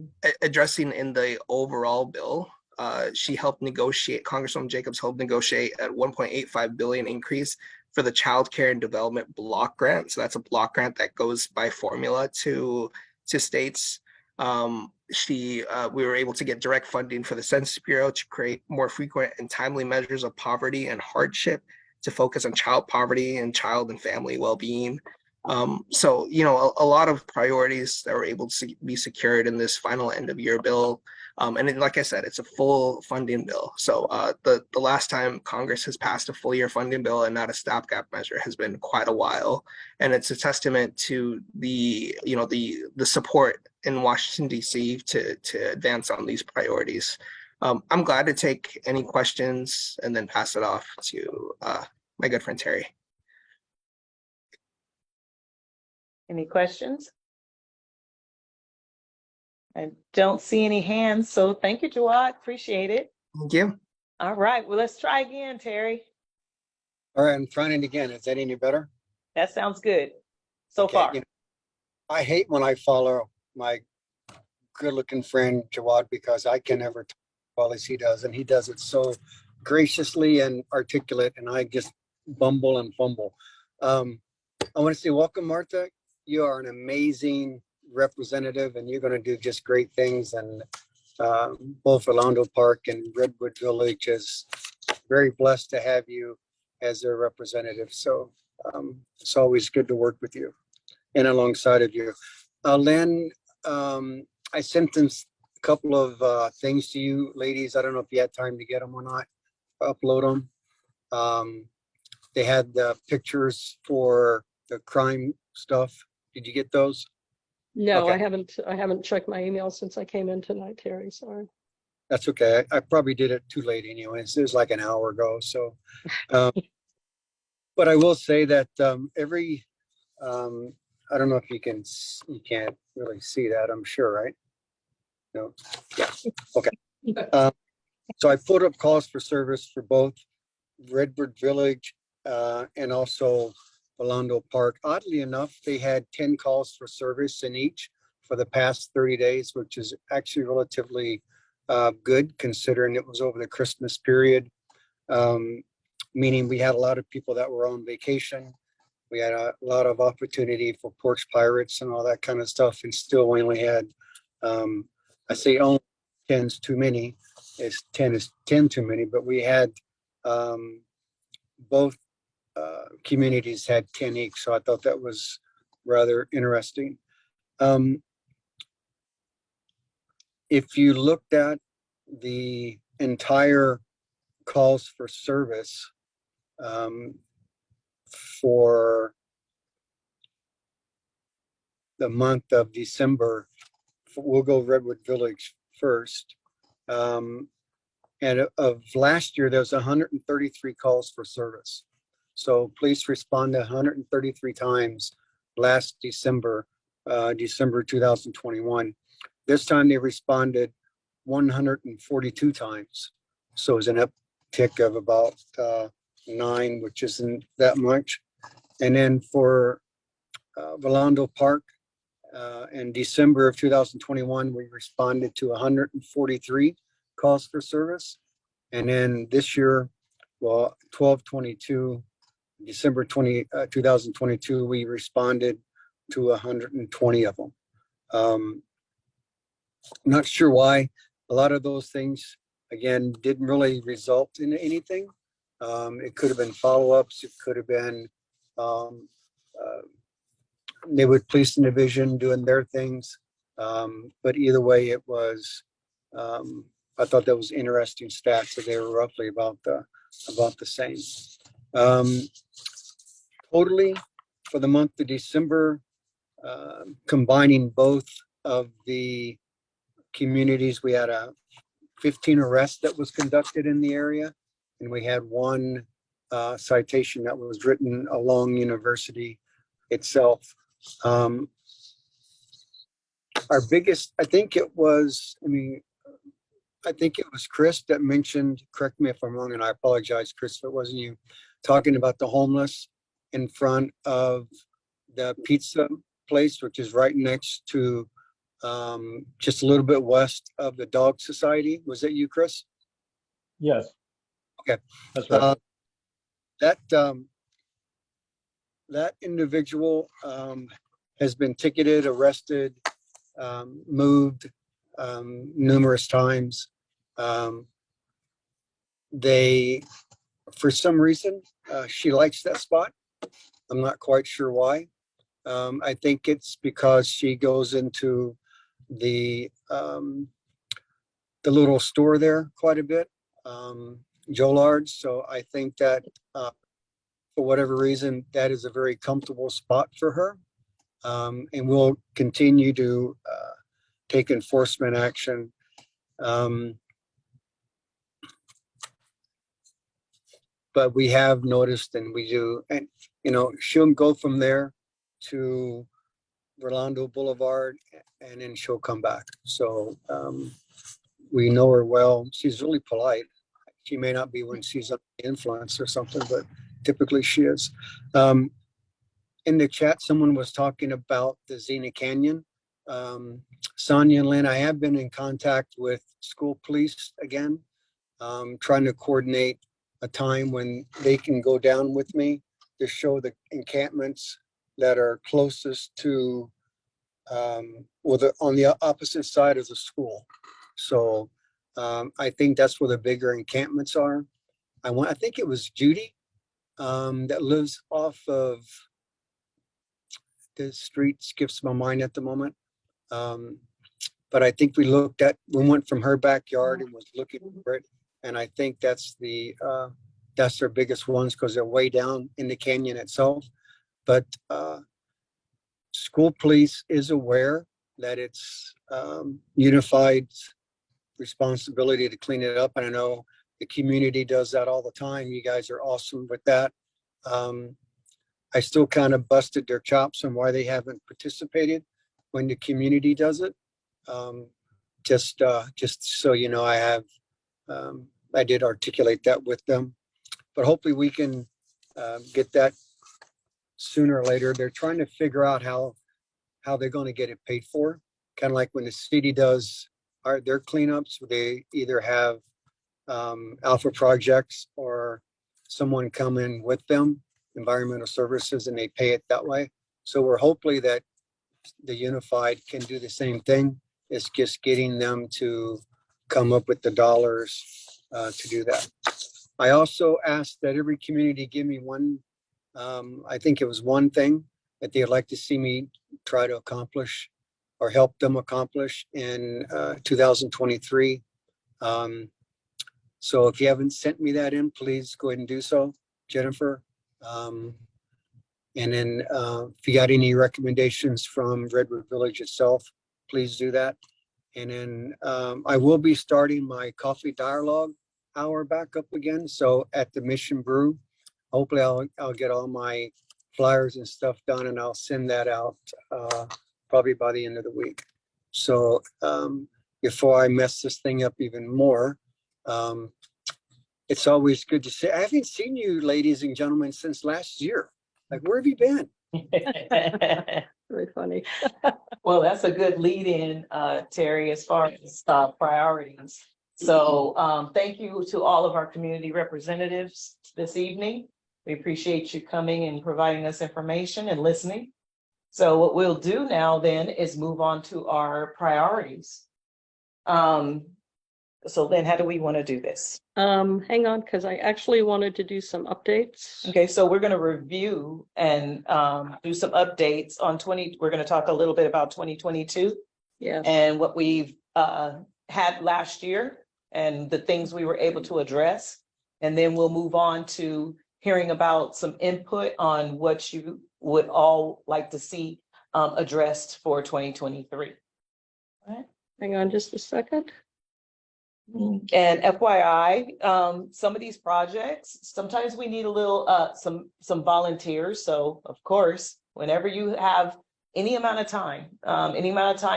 addressing in the overall bill, Congresswoman Jacobs helped negotiate a $1.85 billion increase for the Child Care and Development Block Grant. So that's a block grant that goes by formula to states. We were able to get direct funding for the Census Bureau to create more frequent and timely measures of poverty and hardship to focus on child poverty and child and family well-being. So, a lot of priorities that were able to be secured in this final end of year bill. And then, like I said, it's a full funding bill. So the last time Congress has passed a full year funding bill and not a stopgap measure has been quite a while. And it's a testament to the support in Washington, D.C. to advance on these priorities. I'm glad to take any questions and then pass it off to my good friend Terry. Any questions? I don't see any hands, so thank you, Jawad. Appreciate it. Thank you. All right, well, let's try again, Terry. All right, I'm trying it again. Is that any better? That sounds good so Okay, far. I hate when I follow my good-looking friend Jawad, because I can never talk as well as he does, and he does it so graciously and articulate, and I just bumble and fumble. I want to say welcome, Martha. You are an amazing representative, and you're going to do just great things. And both Rolando Park and Redwood Village is very blessed to have you. as their representative. So it's always good to work with you and alongside of you. Lynn, I sent them a couple of things to you ladies. I don't know if you had time to get them or not, upload them. They had the pictures for the crime stuff. Did you get those? No, Okay. I haven't checked my email since I came in tonight, Terry, sorry. That's okay. I probably did it too late anyways. It was like an hour ago. So, but I will say that every, I don't know if you can't really see that, I'm sure, right? No, yeah, okay. So I put up calls for service for both Redwood Village and also Rolando Park. Oddly enough, they had 10 calls for service in each for the past 30 days, which is actually relatively good considering it was over the Christmas period. Meaning we had a lot of people that were on vacation. We had a lot of opportunity for porch pirates and all that kind of stuff, and still we only had, I say only 10's too many, 10 is 10 too many, but we had both communities had 10 each, so I thought that was rather interesting. If you looked at the entire calls for service for the month of December, we'll go Redwood Village first. And of last year, there was 133 calls for service. So police responded 133 times last December, December 2021. This time they responded 142 times. So it was an uptick of about 9, which isn't that much. And then for Rolando Park, in December of 2021, we responded to 143 calls for service. And then this year, well, 12/22, December 2022, we responded to 120 of them. I'm not sure why. A lot of those things, again, didn't really result in anything. It could have been follow-ups. It could have been Neighborhood Police Division doing their things. But either way, it was, I thought that was interesting stats that they were roughly about the same. Totally for the month of December, combining both of the communities, we had 15 arrests that was conducted in the area, and we had 1 citation that was written along University itself. Our biggest, I think it was Chris that mentioned, correct me if I'm wrong, and I apologize, Chris, if it wasn't you, talking about the homeless in front of the pizza place, which is right next to just a little bit west of the Dog Society. Was that you, Chris? Yes. Okay. That's right. That individual has been ticketed, arrested, moved numerous times. For some reason, she likes that spot. I'm not quite sure why. I think it's because she goes into the little store there quite a bit, Jolard's. So I think that for whatever reason, that is a very comfortable spot for her. And we'll continue to take enforcement action. But we have noticed, and we do, and she'll go from there to Rolando Boulevard, and then she'll come back. So we know her well. She's really polite. She may not be when she's under influence or something, but typically she is. In the chat, someone was talking about the Xena Canyon. Sonia and Lynn, I have been in contact with school police again, trying to coordinate a time when they can go down with me to show the encampments that are closest to, on the opposite side of the school. So I think that's where the bigger encampments are. I think it was Judy that lives off of the street, skips my mind at the moment. But I think we went from her backyard and was looking for it. And I think that's their biggest ones because they're way down in the canyon itself. But school police is aware that it's unified responsibility to clean it up. And I know the community does that all the time. You guys are awesome with that. I still kind of busted their chops on why they haven't participated when the community does it. Just so you know, I did articulate that with them, but hopefully we can get that sooner or later. They're trying to figure out how they're going to get it paid for. Kind of like when the city does their cleanups, they either have Alpha Projects or someone come in with them, environmental services, and they pay it that way. So we're hopefully that the Unified can do the same thing. It's just getting them to come up with the dollars to do that. I also asked that every community give me one, I think it was one thing that they'd like to see me try to accomplish or help them accomplish in 2023. So if you haven't sent me that in, please go ahead and do so, Jennifer. And then if you got any recommendations from Redwood Village itself, please do that. And then I will be starting my coffee dialogue hour back up again. So at the Mission Brew, hopefully I'll get all my flyers and stuff done, and I'll send that out probably by the end of the week. So before I mess this thing up even more, it's always good to say, I haven't seen you, ladies and gentlemen, since last year. Like, where have you been? Very funny. Well, that's a good lead in, Terry, as far as priorities. So thank you to all of our community representatives this evening. We appreciate you coming and providing us information and listening. So what we'll do now then is move on to our priorities. So then how do we want to do this? Hang on, because I actually wanted to do some updates. Okay, so we're going to review and do some updates on we're going to talk a little bit about 2022. Yes. And what we've had last year and the things we were able to address. And then we'll move on to hearing about some input on what you would all like to see addressed for 2023. All right. Hang on just a second. And FYI, some of these projects, sometimes we need a little, some volunteers. So of course, whenever you have any amount of time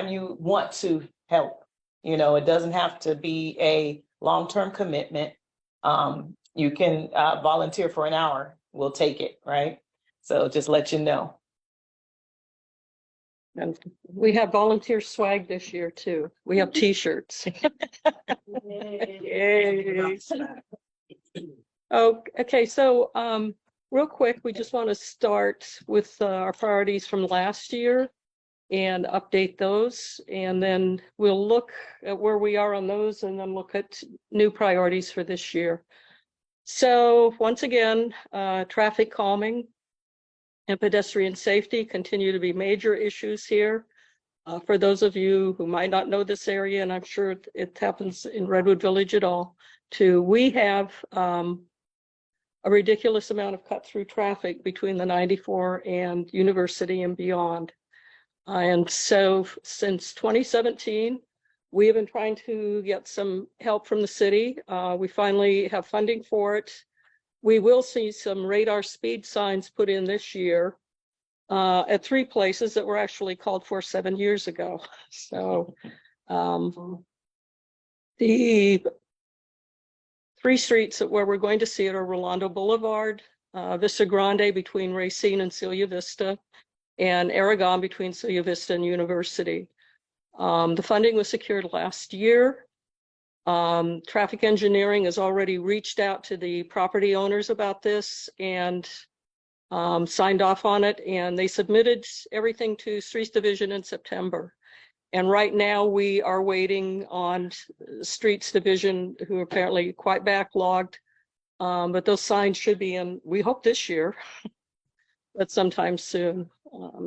you want to help, it doesn't have to be a long-term commitment. You can volunteer for an hour. We'll take it, right? So just let you know. And we have volunteer swag this year too. We have t-shirts. Oh, okay. So real quick, we just want to start with our priorities from last year and update those. And then we'll look at where we are on those and then look at new priorities for this year. So once again, traffic calming and pedestrian safety continue to be major issues here. For those of you who might not know this area, and I'm sure it happens in Redwood Village at all, too, we have a ridiculous amount of cut-through traffic between the 94 and University and beyond. And so since 2017, we have been trying to get some help from the city. We finally have funding for it. We will see some radar speed signs put in this year at 3 places that were actually called for 7 years ago. So the 3 streets where we're going to see it are Rolando Boulevard, Vista Grande between Racine and Celia Vista, and Aragon between Celia Vista and University. The funding was secured last year. Traffic engineering has already reached out to the property owners about this and signed off on it, and they submitted everything to Streets Division in September. And right now we are waiting on Streets Division, who are apparently quite backlogged, But those signs should be in, we hope this year, but sometime soon.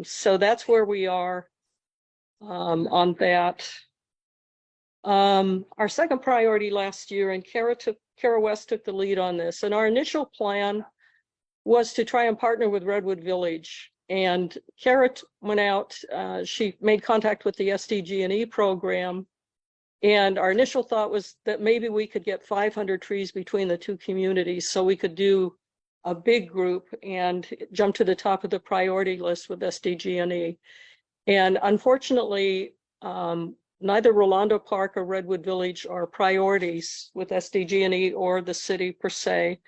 So that's where we are on that. Our second priority last year, and Kara West took the lead on this, and our initial plan was to try and partner with Redwood Village. And Kara went out, she made contact with the SDG&E program. And our initial thought was that maybe we could get 500 trees between the two communities so we could do a big group and jump to the top of the priority list with SDG&E. And unfortunately, neither Rolando Park or Redwood Village are priorities with SDG&E or the city per se.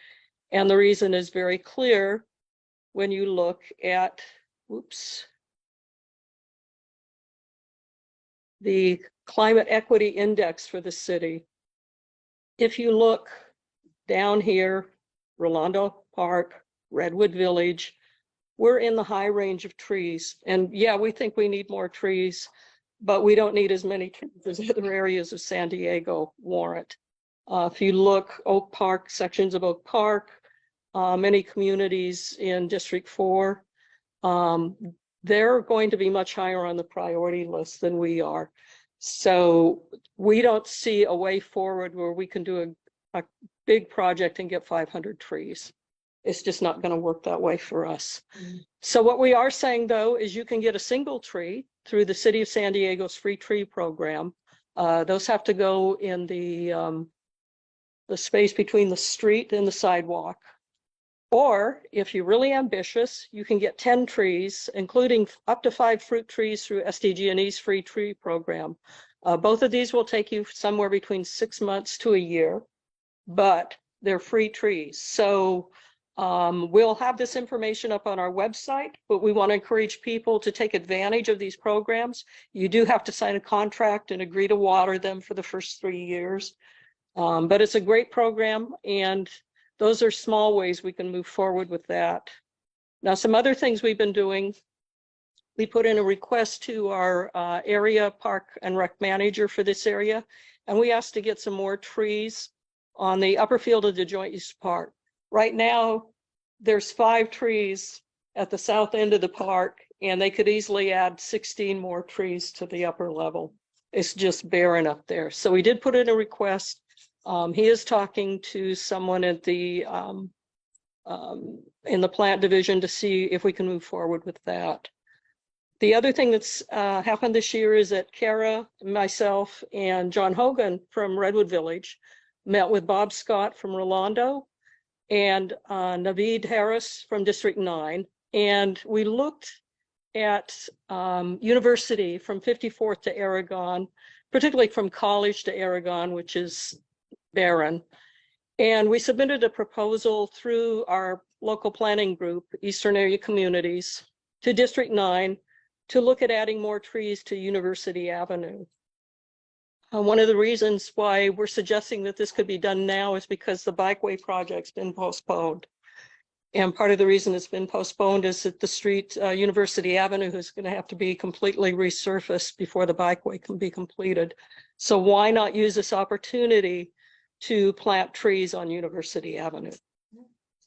And the reason is very clear when you look at, the climate equity index for the city. If you look down here, Rolando Park, Redwood Village, we're in the high range of trees. And yeah, we think we need more trees, but we don't need as many trees as other areas of San Diego warrant. If you look, Oak Park, sections of Oak Park, many communities in District 4, they're going to be much higher on the priority list than we are. So we don't see a way forward where we can do a big project and get 500 trees. It's just not going to work that way for us. So what we are saying, though, is you can get a single tree through the City of San Diego's free tree program. Those have to go in the space between the street and the sidewalk. Or if you're really ambitious, you can get 10 trees, including up to 5 fruit trees through SDG&E's free tree program. Both of these will take you somewhere between 6 months to a year, but they're free trees. So we'll have this information up on our website, but we want to encourage people to take advantage of these programs. You do have to sign a contract and agree to water them for the first 3 years. But it's a great program, and those are small ways we can move forward with that. Now, some other things we've been doing, we put in a request to our area park and rec manager for this area, and we asked to get some more trees on the upper field of the joint use park. Right now, there's 5 trees at the south end of the park, and they could easily add 16 more trees to the upper level. It's just barren up there. So we did put in a request. He is talking to someone at the in the plant division to see if we can move forward with that. The other thing that's happened this year is that Kara, myself, and John Hogan from Redwood Village met with Bob Scott from Rolando and Naveed Harris from District 9. And we looked at University from 54th to Aragon, particularly from College to Aragon, which is barren. And we submitted a proposal through our local planning group, Eastern Area Communities, to District 9 to look at adding more trees to University Avenue. One of the reasons why we're suggesting that this could be done now is because the bikeway project's been postponed. And part of the reason it's been postponed is that the street, University Avenue, is going to have to be completely resurfaced before the bikeway can be completed. So why not use this opportunity to plant trees on University Avenue?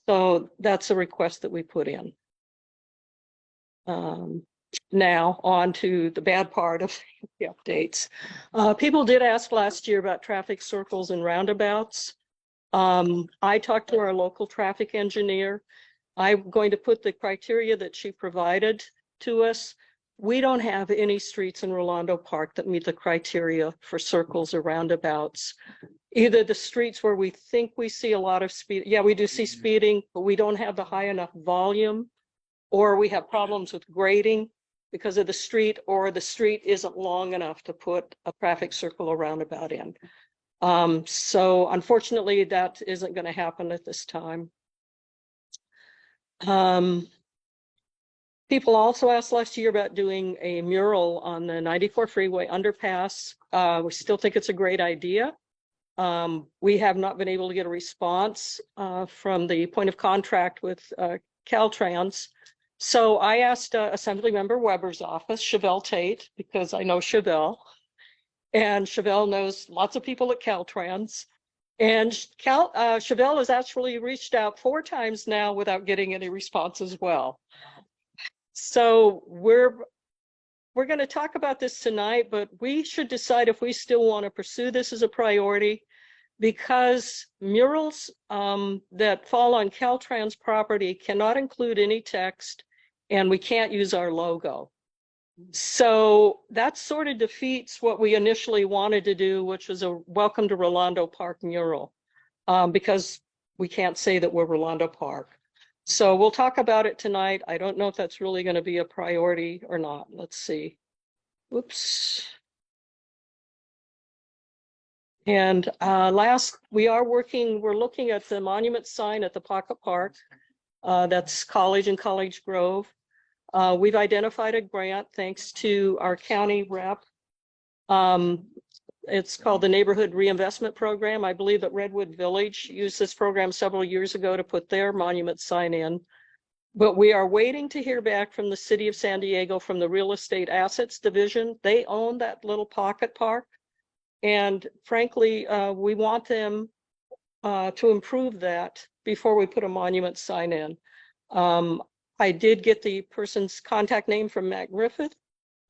So that's a request that we put in. Now on to the bad part of the updates. People did ask last year about traffic circles and roundabouts. I talked to our local traffic engineer. I'm going to put the criteria that she provided to us. We don't have any streets in Rolando Park that meet the criteria for circles or roundabouts. Either the streets where we think we see a lot of speed, yeah, we do see speeding, but we don't have the high enough volume, or we have problems with grading because of the street, or the street isn't long enough to put a traffic circle or roundabout in. So unfortunately, that isn't going to happen at this time. People also asked last year about doing a mural on the 94 freeway underpass. We still think it's a great idea. We have not been able to get a response from the point of contact with Caltrans. So I asked Assemblymember Weber's office, Chevelle Tate, because I know Chevelle, and Chevelle knows lots of people at Caltrans. And Chevelle has actually reached out 4 times now without getting any response as well. So we're going to talk about this tonight, but we should decide if we still want to pursue this as a priority, because murals that fall on Caltrans property cannot include any text, and we can't use our logo. So that sort of defeats what we initially wanted to do, which was a Welcome to Rolando Park mural, because we can't say that we're Rolando Park. So we'll talk about it tonight. I don't know if that's really going to be a priority or not. Let's see. Oops. And last, we're looking at the monument sign at the Pocket Park. That's College and College Grove. We've identified a grant thanks to our county rep. It's called the Neighborhood Reinvestment Program. I believe that Redwood Village used this program several years ago to put their monument sign in. But we are waiting to hear back from the city of San Diego, from the Real Estate Assets Division. They own that little pocket park. And frankly, we want them to improve that before we put a monument sign in. I did get the person's contact name from Matt Griffith.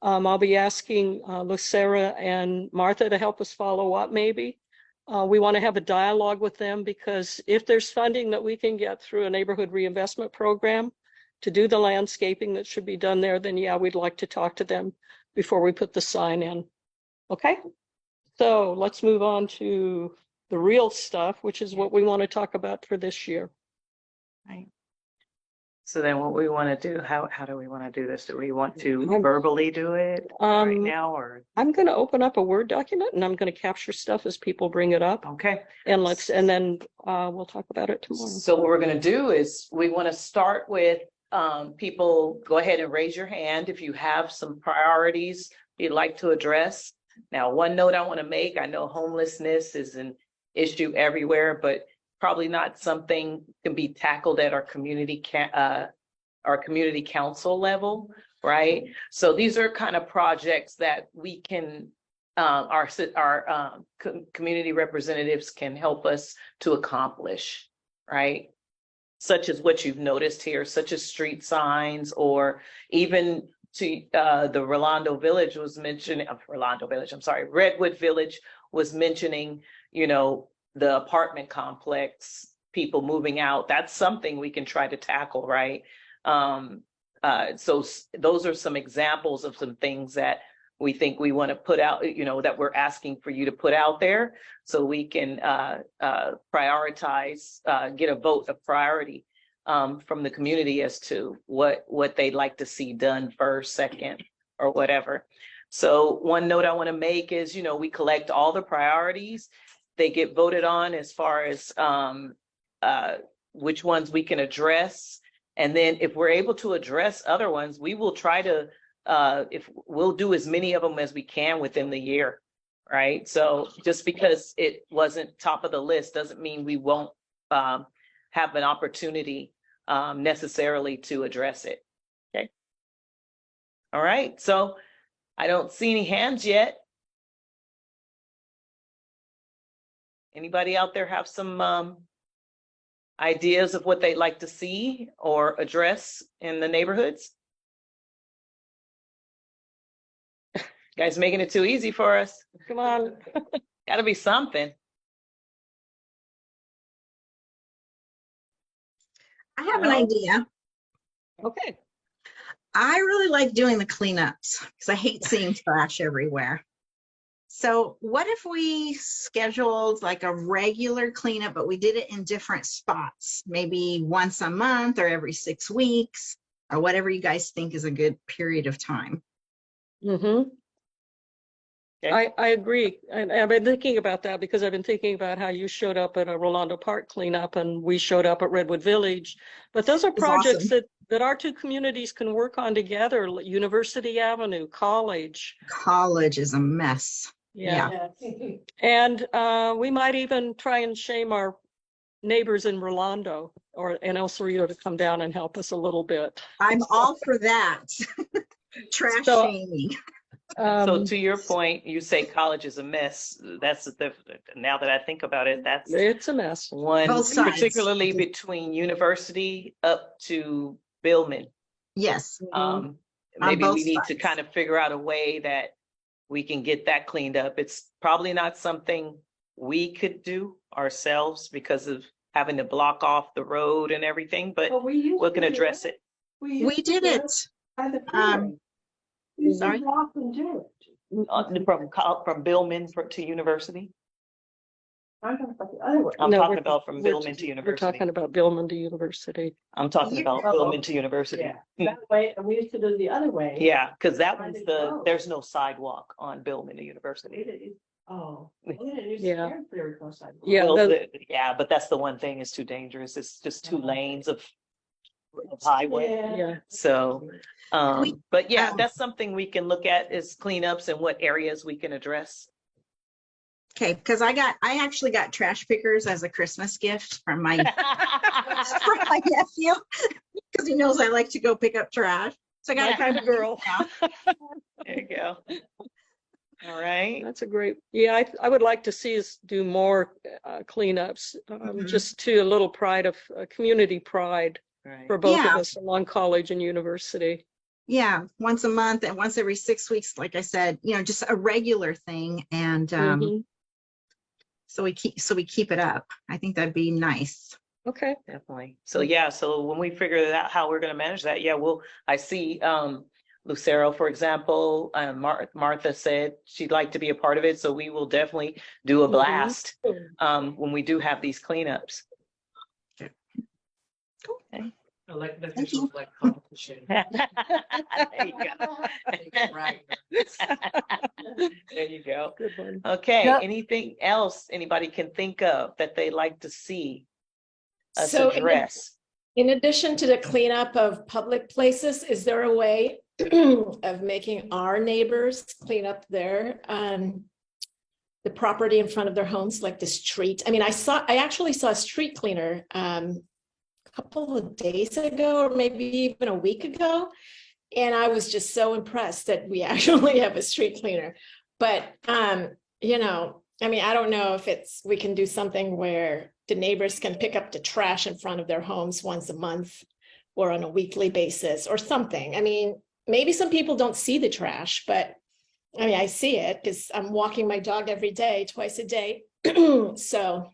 I'll be asking Lucera and Martha to help us follow up maybe. We want to have a dialogue with them, because if there's funding that we can get through a neighborhood reinvestment program to do the landscaping that should be done there, then yeah, we'd like to talk to them before we put the sign in. Okay, so let's move on to the real stuff, which is what we want to talk about for this year. Right. So then what we want to do, how do we want to do this? Do we want to verbally do it right now, or? I'm going to open up a Word document and I'm going to capture stuff as people bring it up. Okay. And then we'll talk about it tomorrow. So what we're going to do is we want to start with people. Go ahead and raise your hand if you have some priorities you'd like to address. Now, one note I want to make, I know homelessness is an issue everywhere, but probably not something can be tackled at our community council level, right? So these are kind of projects that we can, our community representatives can help us to accomplish, right? Such as what you've noticed here, such as street signs, or even to the Rolando Village was mentioning, Redwood Village was mentioning, you know, the apartment complex, people moving out. That's something we can try to tackle, right? So those are some examples of some things that we think we want to put out, you know, that we're asking for you to put out there, so we can prioritize, get a vote of priority from the community as to what they'd like to see done first, second, or whatever. So one note I want to make is, you know, we collect all the priorities. They get voted on as far as which ones we can address. And then if we're able to address other ones, we will try to, if we'll do as many of them as we can within the year, right? So just because it wasn't top of the list doesn't mean we won't have an opportunity necessarily to address it, okay? All right, so I don't see any hands yet. Anybody out there have some ideas of what they'd like to see or address in the neighborhoods? Guys making it too easy for us. Come on. Gotta be something. I have an idea. Okay. I really like doing the cleanups because I hate seeing trash everywhere. So what if we scheduled like a regular cleanup, but we did it in different spots, maybe once a month or every 6 weeks, or whatever you guys think is a good period of time? Mm-hmm. Okay. I agree. And I've been thinking about that because I've been thinking about how you showed up at a Rolando Park cleanup and we showed up at Redwood Village. But those are projects awesome. that our two communities can work on together. University Avenue, College. College is a mess. Yeah. And we might even try and shame our neighbors in Rolando and El Cerrito to come down and help us a little bit. I'm all for that. Trash shaming. So to your point, you say college is a mess. Now that I think about it, that's It's a mess. one, Both sides. particularly between university up to Billman. Yes. Maybe we both need to sides. kind of figure out a way that we can get that cleaned up. It's probably not something we could do ourselves because of having to block off the road and everything, but we can address it. We did it. Sorry. From Billman to university. I'm No, talking we're- about from we're- Billman to We're university. talking about Billman to University. I'm talking about Billman to university. That way, and we used to do the other way. Yeah, because that one's there's no sidewalk on Billman to university. Oh. Yeah. Very close side. Yeah, Well, the- yeah, but that's the one thing, is too dangerous. It's just 2 lanes of highway. Yeah. So, but yeah, that's something we can look at, is cleanups and what areas we can address. Okay, because I actually got trash pickers as a Christmas gift from my from my nephew, because he knows I like to go pick up trash. So I got My kind of girl. There you go. All right. That's a great, yeah, I would like to see us do more cleanups, just to a little pride of community pride Right. for both of Yeah. us along college and university. Yeah, once a month and once every 6 weeks, like I said, just a regular thing. And Mhm. so we keep it up. I think that'd be nice. Okay. Definitely. So yeah, so when we figure out how we're going to manage that, yeah, I see Lucero, for example, Martha said she'd like to be a part of it. So we will definitely do a blast when we do have these cleanups. Okay. Elected officials like competition. There you go. Right. There you go. Good one. Okay, Yeah. anything else anybody can think of that they'd like to see us So address? in addition to the cleanup of public places, is there a way of making our neighbors clean up their the property in front of their homes, like the street? I mean, I actually saw a street cleaner a couple of days ago, or maybe even a week ago. And I was just so impressed that we actually have a street cleaner. But, I mean, I don't know if we can do something where the neighbors can pick up the trash in front of their homes once a month or on a weekly basis or something. I mean, maybe some people don't see the trash, but I mean, I see it because I'm walking my dog every day, twice a day. So,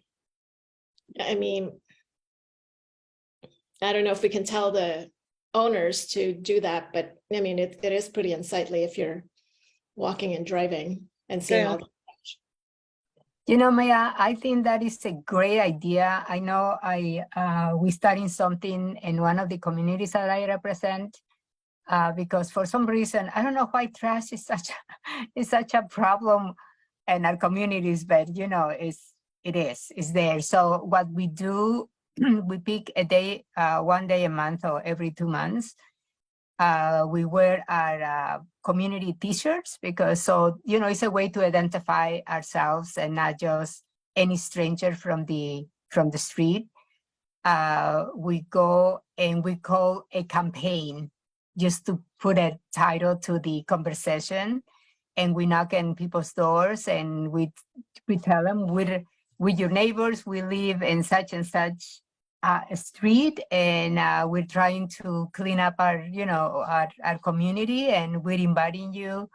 I mean, I don't know if we can tell the owners to do that, but I mean, it is pretty unsightly if you're walking and driving and seeing all the Maya, I think that is a great idea. I know we starting something in one of the communities that I represent, because for some reason, I don't know why trash is such a problem in our communities, but it's there. So what we do, we pick a day, 1 day a month or every 2 months. We wear our community t-shirts because it's a way to identify ourselves and not just any stranger from the street. We go and we call a campaign just to put a title to the conversation, and we knock on people's doors and we tell them we're your neighbors, we live in such and such a street, and we're trying to clean up our community, and we're inviting you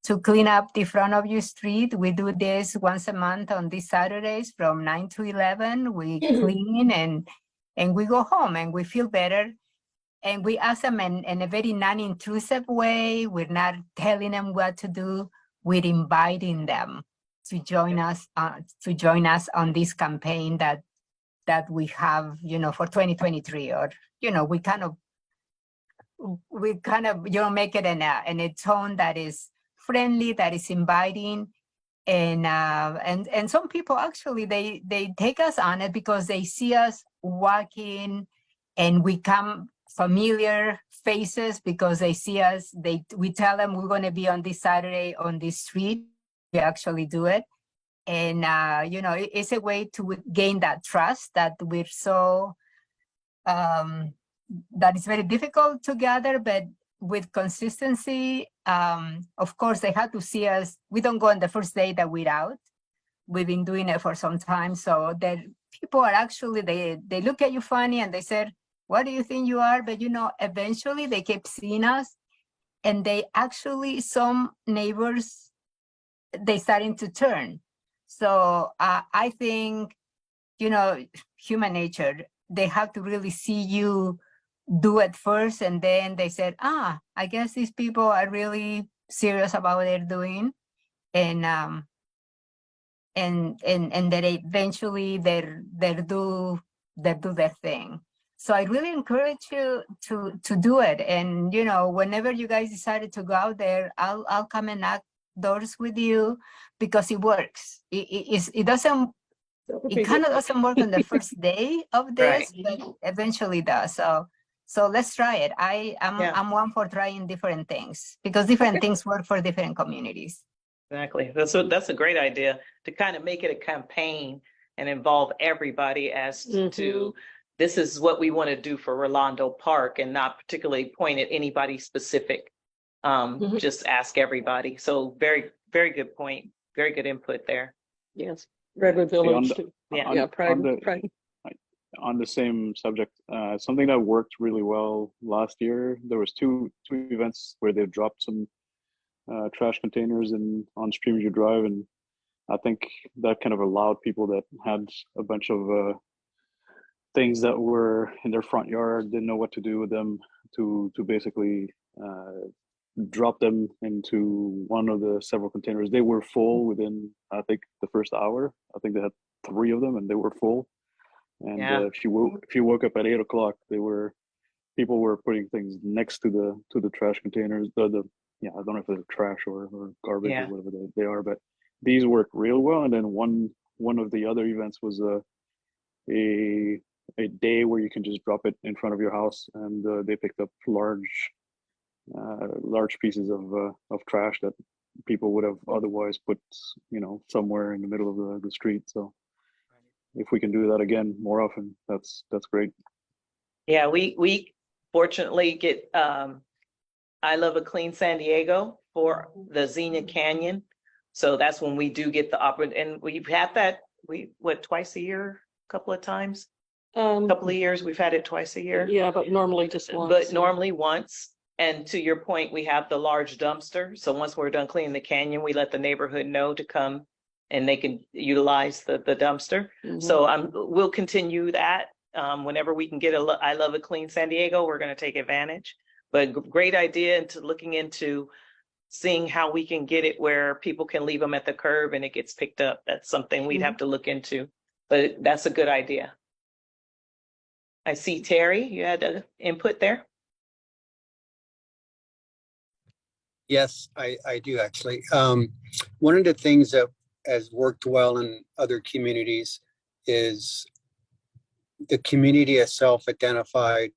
to clean up the front of your street. We do this once a month on these Saturdays from 9 to 11. We clean and we go home and we feel better. And we ask them in a very non-intrusive way. We're not telling them what to do. We're inviting them to join us on this campaign that we have, for 2023, or, we kind of make it in a tone that is friendly, that is inviting. And some people actually, they take us on it because they see us walking and we come familiar faces because they see us, we tell them we're going to be on this Saturday on this street. We actually do it. And, it's a way to gain that trust that we're so, that is very difficult to gather, but with consistency, of course, they had to see us. We don't go on the first day that we're out. We've been doing it for some time. So that people are actually, they look at you funny and they said, what do you think you are? But eventually they kept seeing us, and they actually, some neighbors, they starting to turn. So I think, human nature, they have to really see you do it first, and then they said, I guess these people are really serious about what they're doing, and that eventually they do their thing. So I really encourage you to do it, and whenever you guys decided to go out there, I'll come and knock doors with you, because it works. It doesn't. It kind of doesn't work on the first day of this, but eventually does. So let's try it. I'm one for trying different things, because different things work for different communities. Exactly. That's a great idea, to kind of make it a campaign and involve everybody as to this is what we want to do for Rolando Park, and not particularly point at anybody specific. Just ask everybody. So very, very good point. Very good input there. Yes. Redwood Village too. Pride. On the same subject, something that worked really well last year, there was two events where they dropped some trash containers on Streamview Drive, and I think that kind of allowed people that had a bunch of things that were in their front yard, didn't know what to do with them, to basically drop them into one of the several containers. They were full within, I think, the first hour. I think they had 3 of them and they were full. And if you woke up at 8 o'clock, people were putting things next to the trash containers. I don't know if they're trash or garbage or whatever they are, but these work real well. And then one of the other events was a day where you can just drop it in front of your house, and they picked up large pieces of trash that people would have otherwise put somewhere in the middle of the street. So if we can do that again more often, that's great. Yeah, we fortunately get I Love a Clean San Diego for the Xenia Canyon. So that's when we do get the opportunity, and we've had that twice a year, a couple of times. Couple of years we've had it twice a year. Yeah, but normally just once. But normally once. And to your point, we have the large dumpster. So once we're done cleaning the canyon, we let the neighborhood know to come and they can utilize the dumpster. So we'll continue that. Whenever we can get I Love a Clean San Diego, we're going to take advantage. But great idea into looking into seeing how we can get it where people can leave them at the curb and it gets picked up. That's something we'd have to look into, but that's a good idea. I see Terry, you had an input there. Yes, I do actually. One of the things that has worked well in other communities is the community itself identified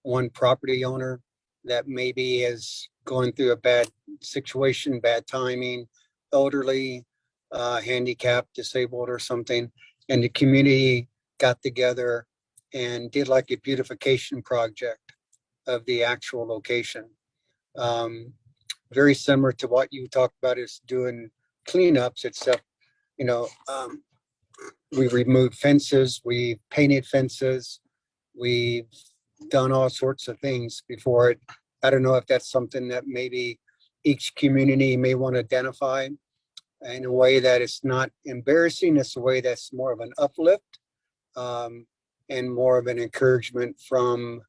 one property owner that maybe is going through a bad situation, bad timing, elderly, handicapped, disabled or something. And the community got together and did like a beautification project of the actual location. Very similar to what you talked about is doing cleanups, except, we removed fences, we painted fences, we've done all sorts of things before it. I don't know if that's something that maybe each community may want to identify in a way that it's not embarrassing. It's a way that's more of an uplift and more of an encouragement from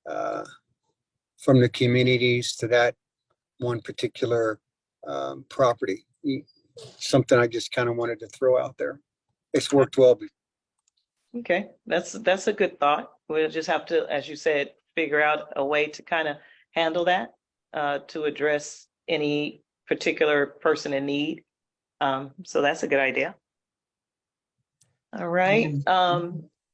the communities to that one particular property. Something I just kind of wanted to throw out there. It's worked well. Okay, that's a good thought. We'll just have to, as you said, figure out a way to kind of handle that to address any particular person in need. So that's a good idea. All right.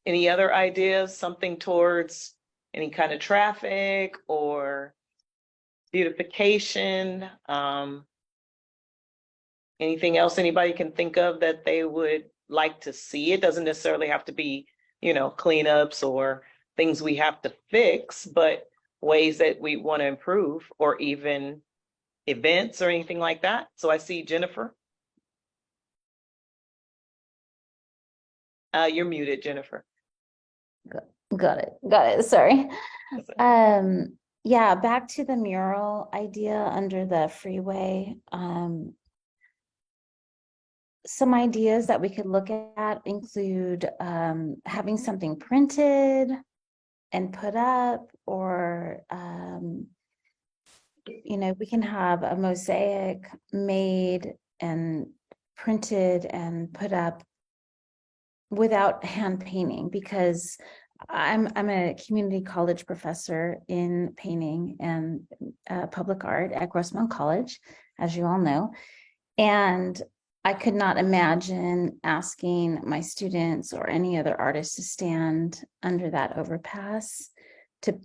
Any other ideas, something towards any kind of traffic or beautification? Anything else anybody can think of that they would like to see? It doesn't necessarily have to be, cleanups or things we have to fix, but ways that we want to improve, or even events or anything like that. So I see Jennifer. You're muted, Jennifer. Got it. Sorry. Yeah, back to the mural idea under the freeway. Some ideas that we could look at include having something printed and put up, or we can have a mosaic made and printed and put up without hand painting, because I'm a community college professor in painting and public art at Grossmont College, as you all know. And I could not imagine asking my students or any other artist to stand under that overpass to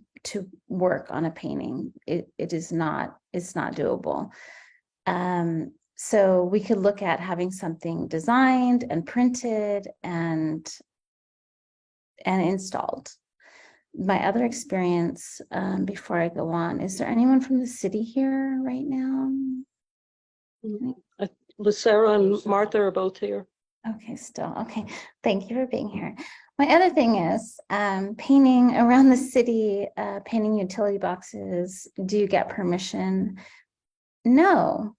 work on a painting. It's not doable. So we could look at having something designed and printed and installed. My other experience, before I go on, is there anyone from the city here right now? Lucera and Martha are both here. Okay, still. Okay, thank you for being here. My other thing is painting around the city, painting utility boxes. Do you get permission? No,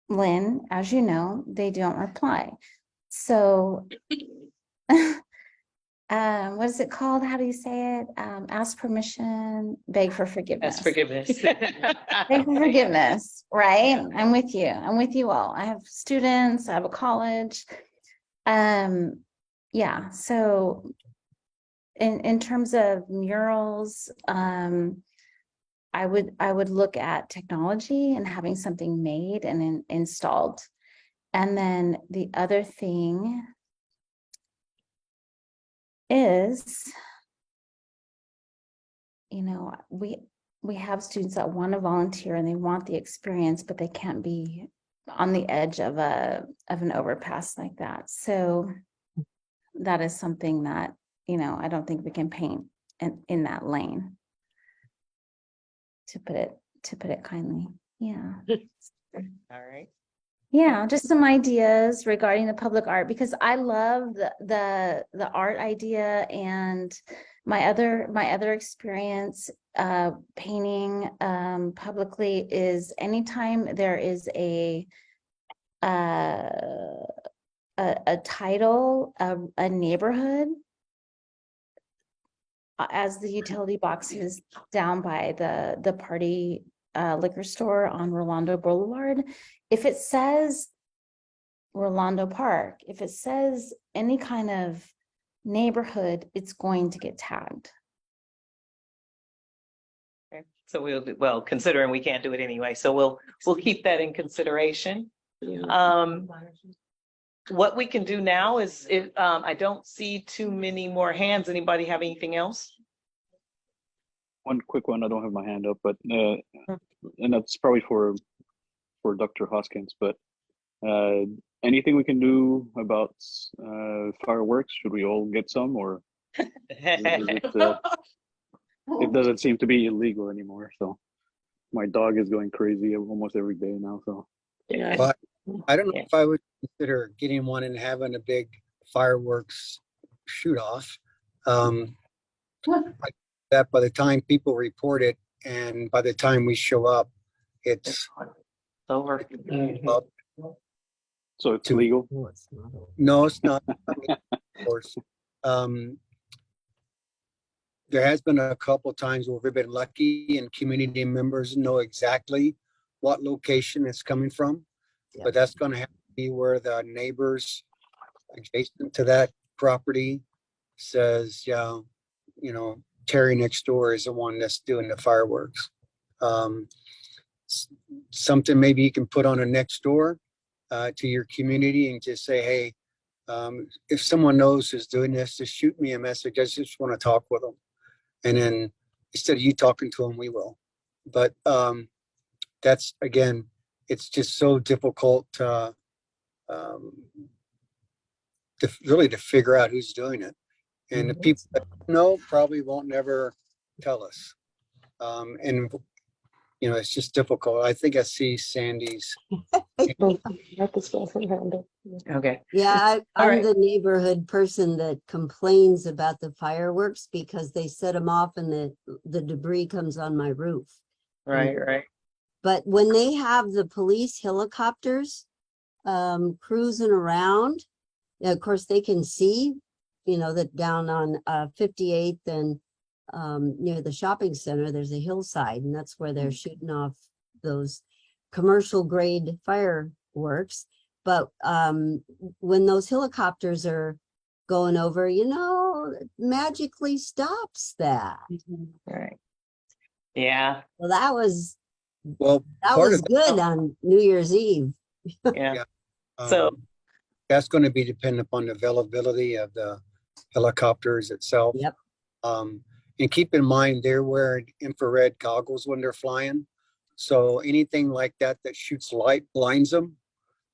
Lynn, as you know, they don't reply. So what is it called? How do you say it? Ask permission, beg for forgiveness. That's forgiveness. Beg for forgiveness, right? I'm with you. I'm with you all. I have students, I have a college. Yeah, so in terms of murals, I would look at technology and having something made and installed. And then the other thing is, we have students that want to volunteer and they want the experience, but they can't be on the edge of an overpass like that. So that is something that, I don't think we can paint in that lane, to put it kindly. Yeah. All right. Yeah, just some ideas regarding the public art, because I love the art idea. And my other experience painting publicly is anytime there is a title of a neighborhood, as the utility boxes down by the party liquor store on Rolando Boulevard. If it says Rolando Park, if it says any kind of neighborhood, it's going to get tagged. Okay. So well, considering we can't do it anyway, so we'll keep that in consideration. What we can do now is, if I don't see too many more hands. Anybody have anything else? One quick one. I don't have my hand up, but and that's probably for Dr. Hoskins. But anything we can do about fireworks? Should we all get some, or it doesn't seem to be illegal anymore? So my dog is going crazy almost every day now. So yeah. But I don't know if I would consider getting one and having a big fireworks shoot off. That by the time people report it and by the time we show up, it's over. So it's legal? No, it's not. Of course. There has been a couple of times where we've been lucky and community members know exactly what location it's coming from. Yeah. But that's going to have to be where the neighbors adjacent to that property says, yeah, Terry next door is the one that's doing the fireworks. Something maybe you can put on a next door to your community and just say, hey, if someone knows who's doing this, just shoot me a message. I just want to talk with them. And then instead of you talking to them, we will. But that's, again, it's just so difficult to really figure out who's doing it. And the people that know probably won't never tell us. And, you know, it's just difficult. I think I see Sandy's. Okay. Yeah, All I'm right. the neighborhood person that complains about the fireworks because they set them off and the debris comes on my roof. Right, right. But when they have the police helicopters cruising around, of course they can see, you know, that down on 58th and near the shopping center, there's a hillside, and that's where they're shooting off those commercial grade fireworks. But when those helicopters are going over, you know, it magically stops that. Right. Yeah. Well, that was Well, part of good on New Year's Eve. Yeah. So that's going to be dependent upon the availability of the helicopters itself. Yep. And keep in mind, they're wearing infrared goggles when they're flying. So anything like that that shoots light blinds them.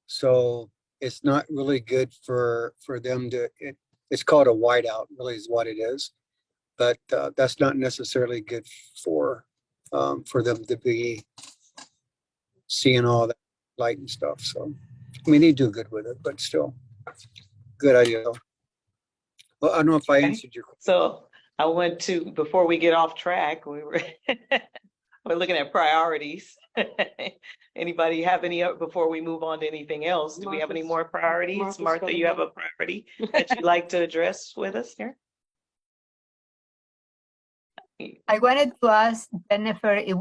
So it's not really good for them to, it's called a whiteout, really is what it is. But that's not necessarily good for them to be seeing all that light and stuff. So, I mean, they do good with it, but still, good idea. Well, I don't know if I answered your question. So I went to, before we get off track, we're looking at priorities. Anybody have any, before we move on to anything else, do we have any more priorities? Martha, you have a priority that you'd like to address with us here? I wanted to ask Jennifer if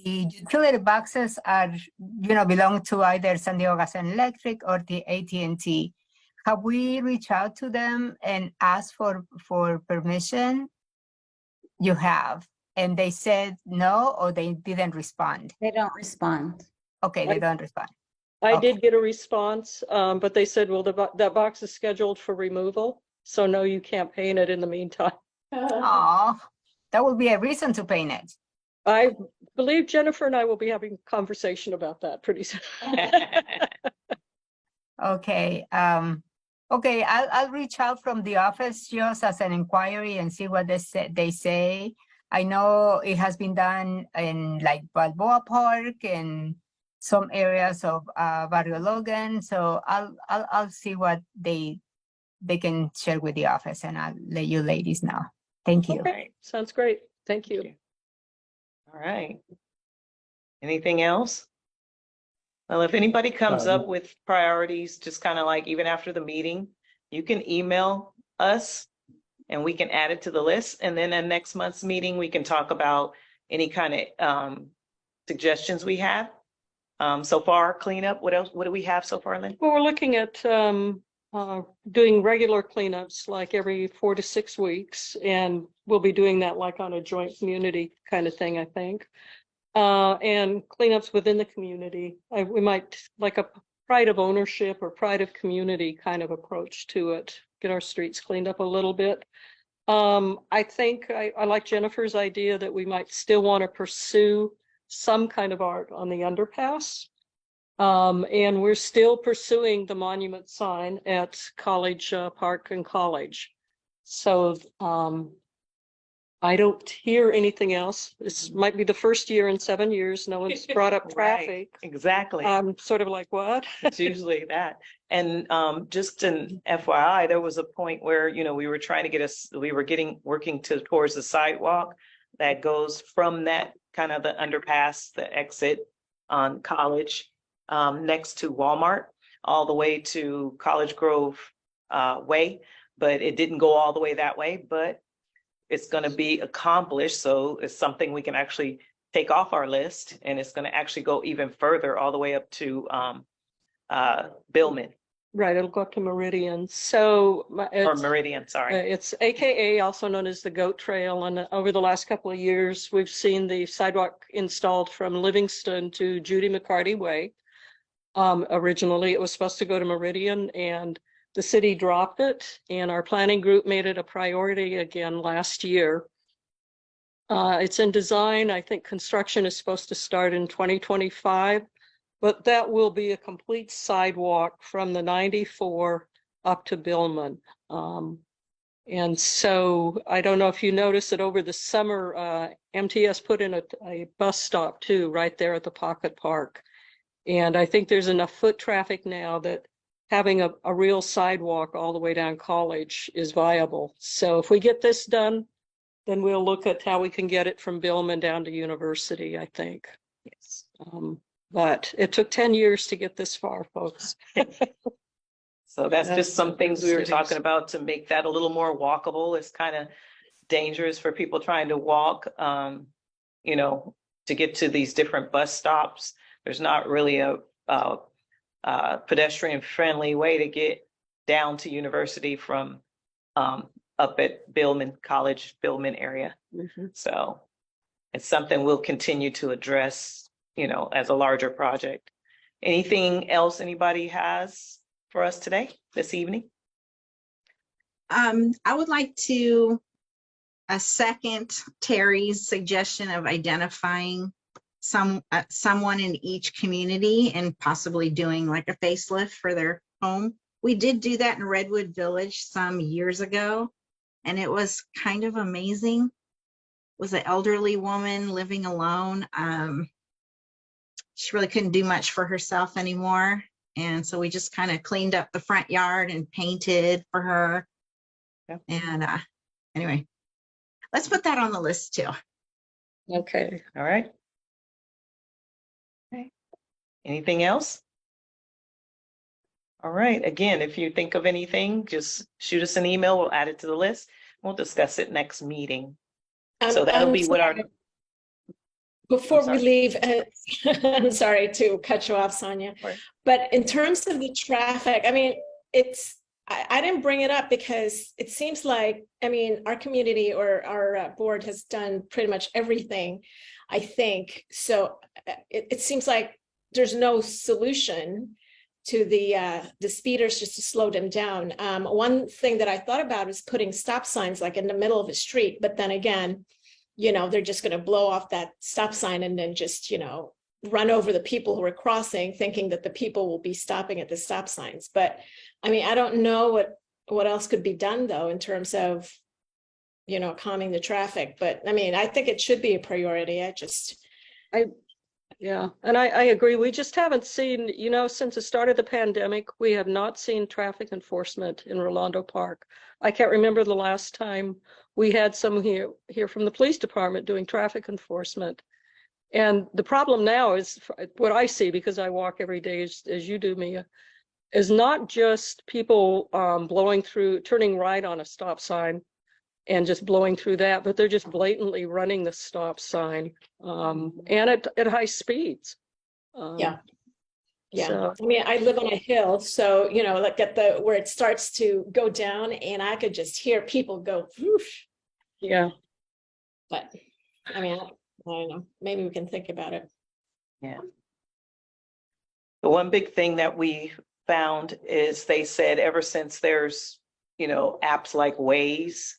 the utility boxes are, you know, belong to either San Diego Gas and Electric or the AT&T. Have we reached out to them and asked for permission? You have, and they said no, or they didn't respond? They don't respond. Okay, they don't respond. I did get a response, but they said, well, that box is scheduled for removal. So no, you can't paint it in the meantime. Oh, that would be a reason to paint it. I believe Jennifer and I will be having a conversation about that pretty soon. Okay, okay, I'll reach out from the office just as an inquiry and see what they say. I know it has been done in like Balboa Park and some areas of Barrio Logan. So I'll see what they can share with the office, and I'll let you ladies know. Thank you. Okay, sounds great. Thank you. All right. Anything else? Well, if anybody comes up with priorities, just kind of like even after the meeting, you can email us and we can add it to the list. And then at next month's meeting, we can talk about any kind of suggestions we have. So far, cleanup, what else? What do we have so far, Lynn? Well, we're looking at doing regular cleanups like every 4 to 6 weeks. And we'll be doing that like on a joint community kind of thing, I think. And cleanups within the community. We might like a pride of ownership or pride of community kind of approach to it. Get our streets cleaned up a little bit. I think I like Jennifer's idea that we might still want to pursue some kind of art on the underpass. And we're still pursuing the monument sign at College Park and College. So I don't hear anything else. This might be the first year in 7 years no one's brought up traffic. Right, exactly. I'm sort of like, what? It's usually that. And just an FYI, there was a point where, you know, we were trying to get us, working towards the sidewalk that goes from that kind of the underpass, the exit on College, next to Walmart, all the way to College Grove Way. But it didn't go all the way that way, but it's going to be accomplished. So it's something we can actually take off our list, and it's going to actually go even further all the way up to Billman. Right, it'll go up to Meridian. So Or Meridian, sorry. It's AKA, also known as the Goat Trail. And over the last couple of years, we've seen the sidewalk installed from Livingston to Judy McCarty Way. Originally, it was supposed to go to Meridian, and the city dropped it, and our planning group made it a priority again last year. It's in design. I think construction is supposed to start in 2025, but that will be a complete sidewalk from the 94 up to Billman. And so I don't know if you noticed that over the summer, MTS put in a bus stop too, right there at the Pocket Park. And I think there's enough foot traffic now that having a real sidewalk all the way down College is viable. So if we get this done, then we'll look at how we can get it from Billman down to University, I think. Yes. But it took 10 years to get this far, folks. So that's just some things we were cities. talking about to make that a little more walkable. It's kind of dangerous for people trying to walk, you know, to get to these different bus stops. There's not really a pedestrian friendly way to get down to University from up at Billman College, Billman area. So it's something we'll continue to address, you know, as a larger project. Anything else anybody has for us today, this evening? I would like to second Terry's suggestion of identifying someone in each community and possibly doing like a facelift for their home. We did do that in Redwood Village some years ago, and it was kind of amazing. It was an elderly woman living alone. She really couldn't do much for herself anymore. And so we just kind of cleaned up the front yard and painted for her. Yep. And anyway, let's put that on the list too. Okay. All right. Okay. Anything else? All right. Again, if you think of anything, just shoot us an email. We'll add it to the list. We'll discuss it next meeting. So that'll be what our. Before we leave, I'm sorry to cut you off, Sonia, but in terms of the traffic, I mean, I didn't bring it up because it seems like, I mean, our community or our board has done pretty much everything, I think. So it seems like there's no solution to the speeders just to slow them down. One thing that I thought about is putting stop signs like in the middle of the street, but then again, you know, they're just going to blow off that stop sign and then just, you know, run over the people who are crossing, thinking that the people will be stopping at the stop signs. But I mean, I don't know what else could be done though, in terms of, you know, calming the traffic. But I mean, I think it should be a priority. Yeah, and I agree. We just haven't seen, you know, since the start of the pandemic, we have not seen traffic enforcement in Rolando Park. I can't remember the last time we had someone here from the police department doing traffic enforcement. And the problem now is what I see, because I walk every day as you do, Mia, is not just people blowing through, turning right on a stop sign and just blowing through that, but they're just blatantly running the stop sign and at high speeds. Yeah. So, I mean, I live on a hill, so, you know, like where it starts to go down and I could just hear people go, whoosh. Yeah. But I mean, I don't know, maybe we can think about it. Yeah. The one big thing that we found is they said ever since there's, you know, apps like Waze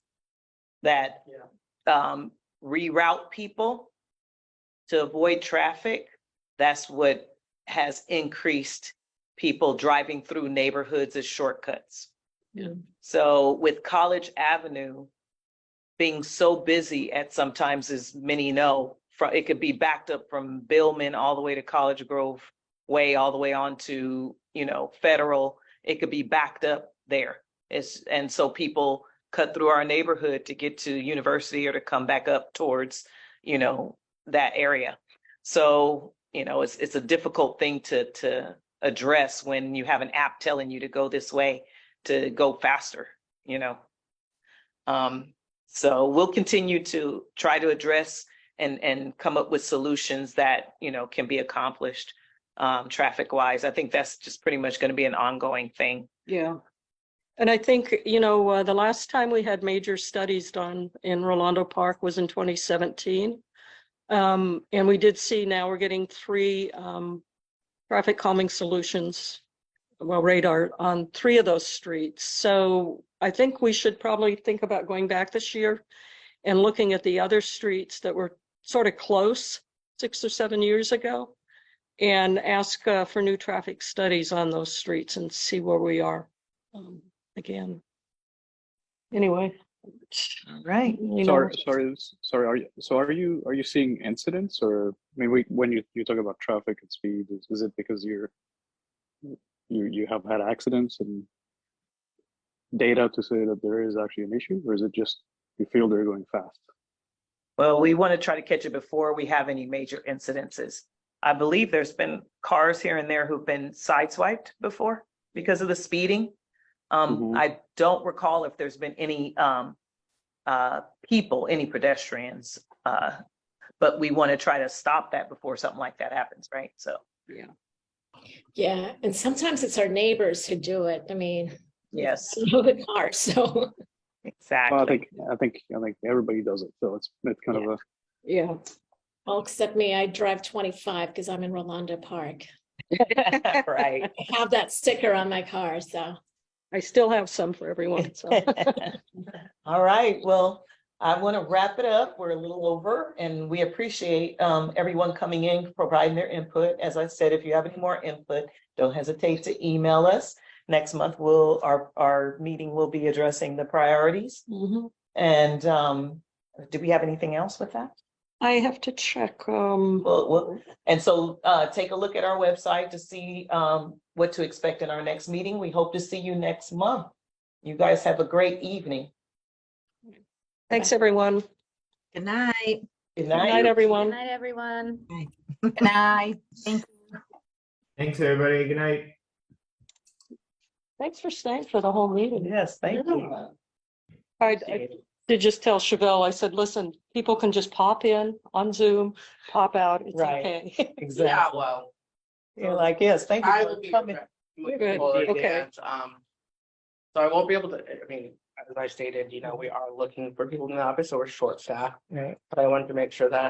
that reroute people to avoid traffic, that's what has increased people driving through neighborhoods as shortcuts. Yeah. So with College Avenue being so busy at sometimes, as many know, it could be backed up from Billman all the way to College Grove Way, all the way on to, you know, Federal. It could be backed up there. And so people cut through our neighborhood to get to University or to come back up towards, you know, that area. So, you know, it's a difficult thing to address when you have an app telling you to go this way, to go faster, you know. So we'll continue to try to address and come up with solutions that, you know, can be accomplished traffic wise. I think that's just pretty much going to be an ongoing thing. Yeah. And I think, you know, the last time we had major studies done in Rolando Park was in 2017. And we did see now we're getting 3 traffic calming solutions, well, radar on 3 of those streets. So I think we should probably think about going back this year and looking at the other streets that were sort of close 6 or 7 years ago and ask for new traffic studies on those streets and see where we are again. Anyway. All right. You know, Are you seeing incidents, or I mean, when you talk about traffic and speed, is it because you have had accidents and data to say that there is actually an issue, or is it just you feel they're going fast? Well, we want to try to catch it before we have any major incidences. I believe there's been cars here and there who've been sideswiped before because of the speeding. I don't recall if there's been any people, any pedestrians, but we want to try to stop that before something like that happens, right? So Yeah, and sometimes it's our neighbors who do it. I mean, yes, know the car, so exactly. Well, I think everybody does it, so it's kind of a yeah. Well, except me, I drive 25 because I'm in Rolando Park. Right. I have that sticker on my car, so I still have some for everyone. So. All right. Well, I want to wrap it up. We're a little over, and we appreciate everyone coming in, providing their input. As I said, if you have any more input, don't hesitate to email us. Next month, our meeting will be addressing the priorities. And do we have anything else with that? I have to check. And so take a look at our website to see what to expect in our next meeting. We hope to see you next month. You guys have a great evening. Thanks, everyone. Good night. Good night. Good night, everyone. Good night, everyone. Good night. Thank you. Thanks, everybody. Good night. Thanks for staying for the whole meeting. Yes, thank you. I did just tell Chevelle, I said, listen, people can just pop in on Zoom, pop out. It's Right. okay. Exactly. Yeah, well, You're like, yes, thank you I for will be coming. Good. Okay. So I won't be able to, I mean, as I stated, we are looking for people in the office, so we're short staffed. Right. But I wanted to make sure that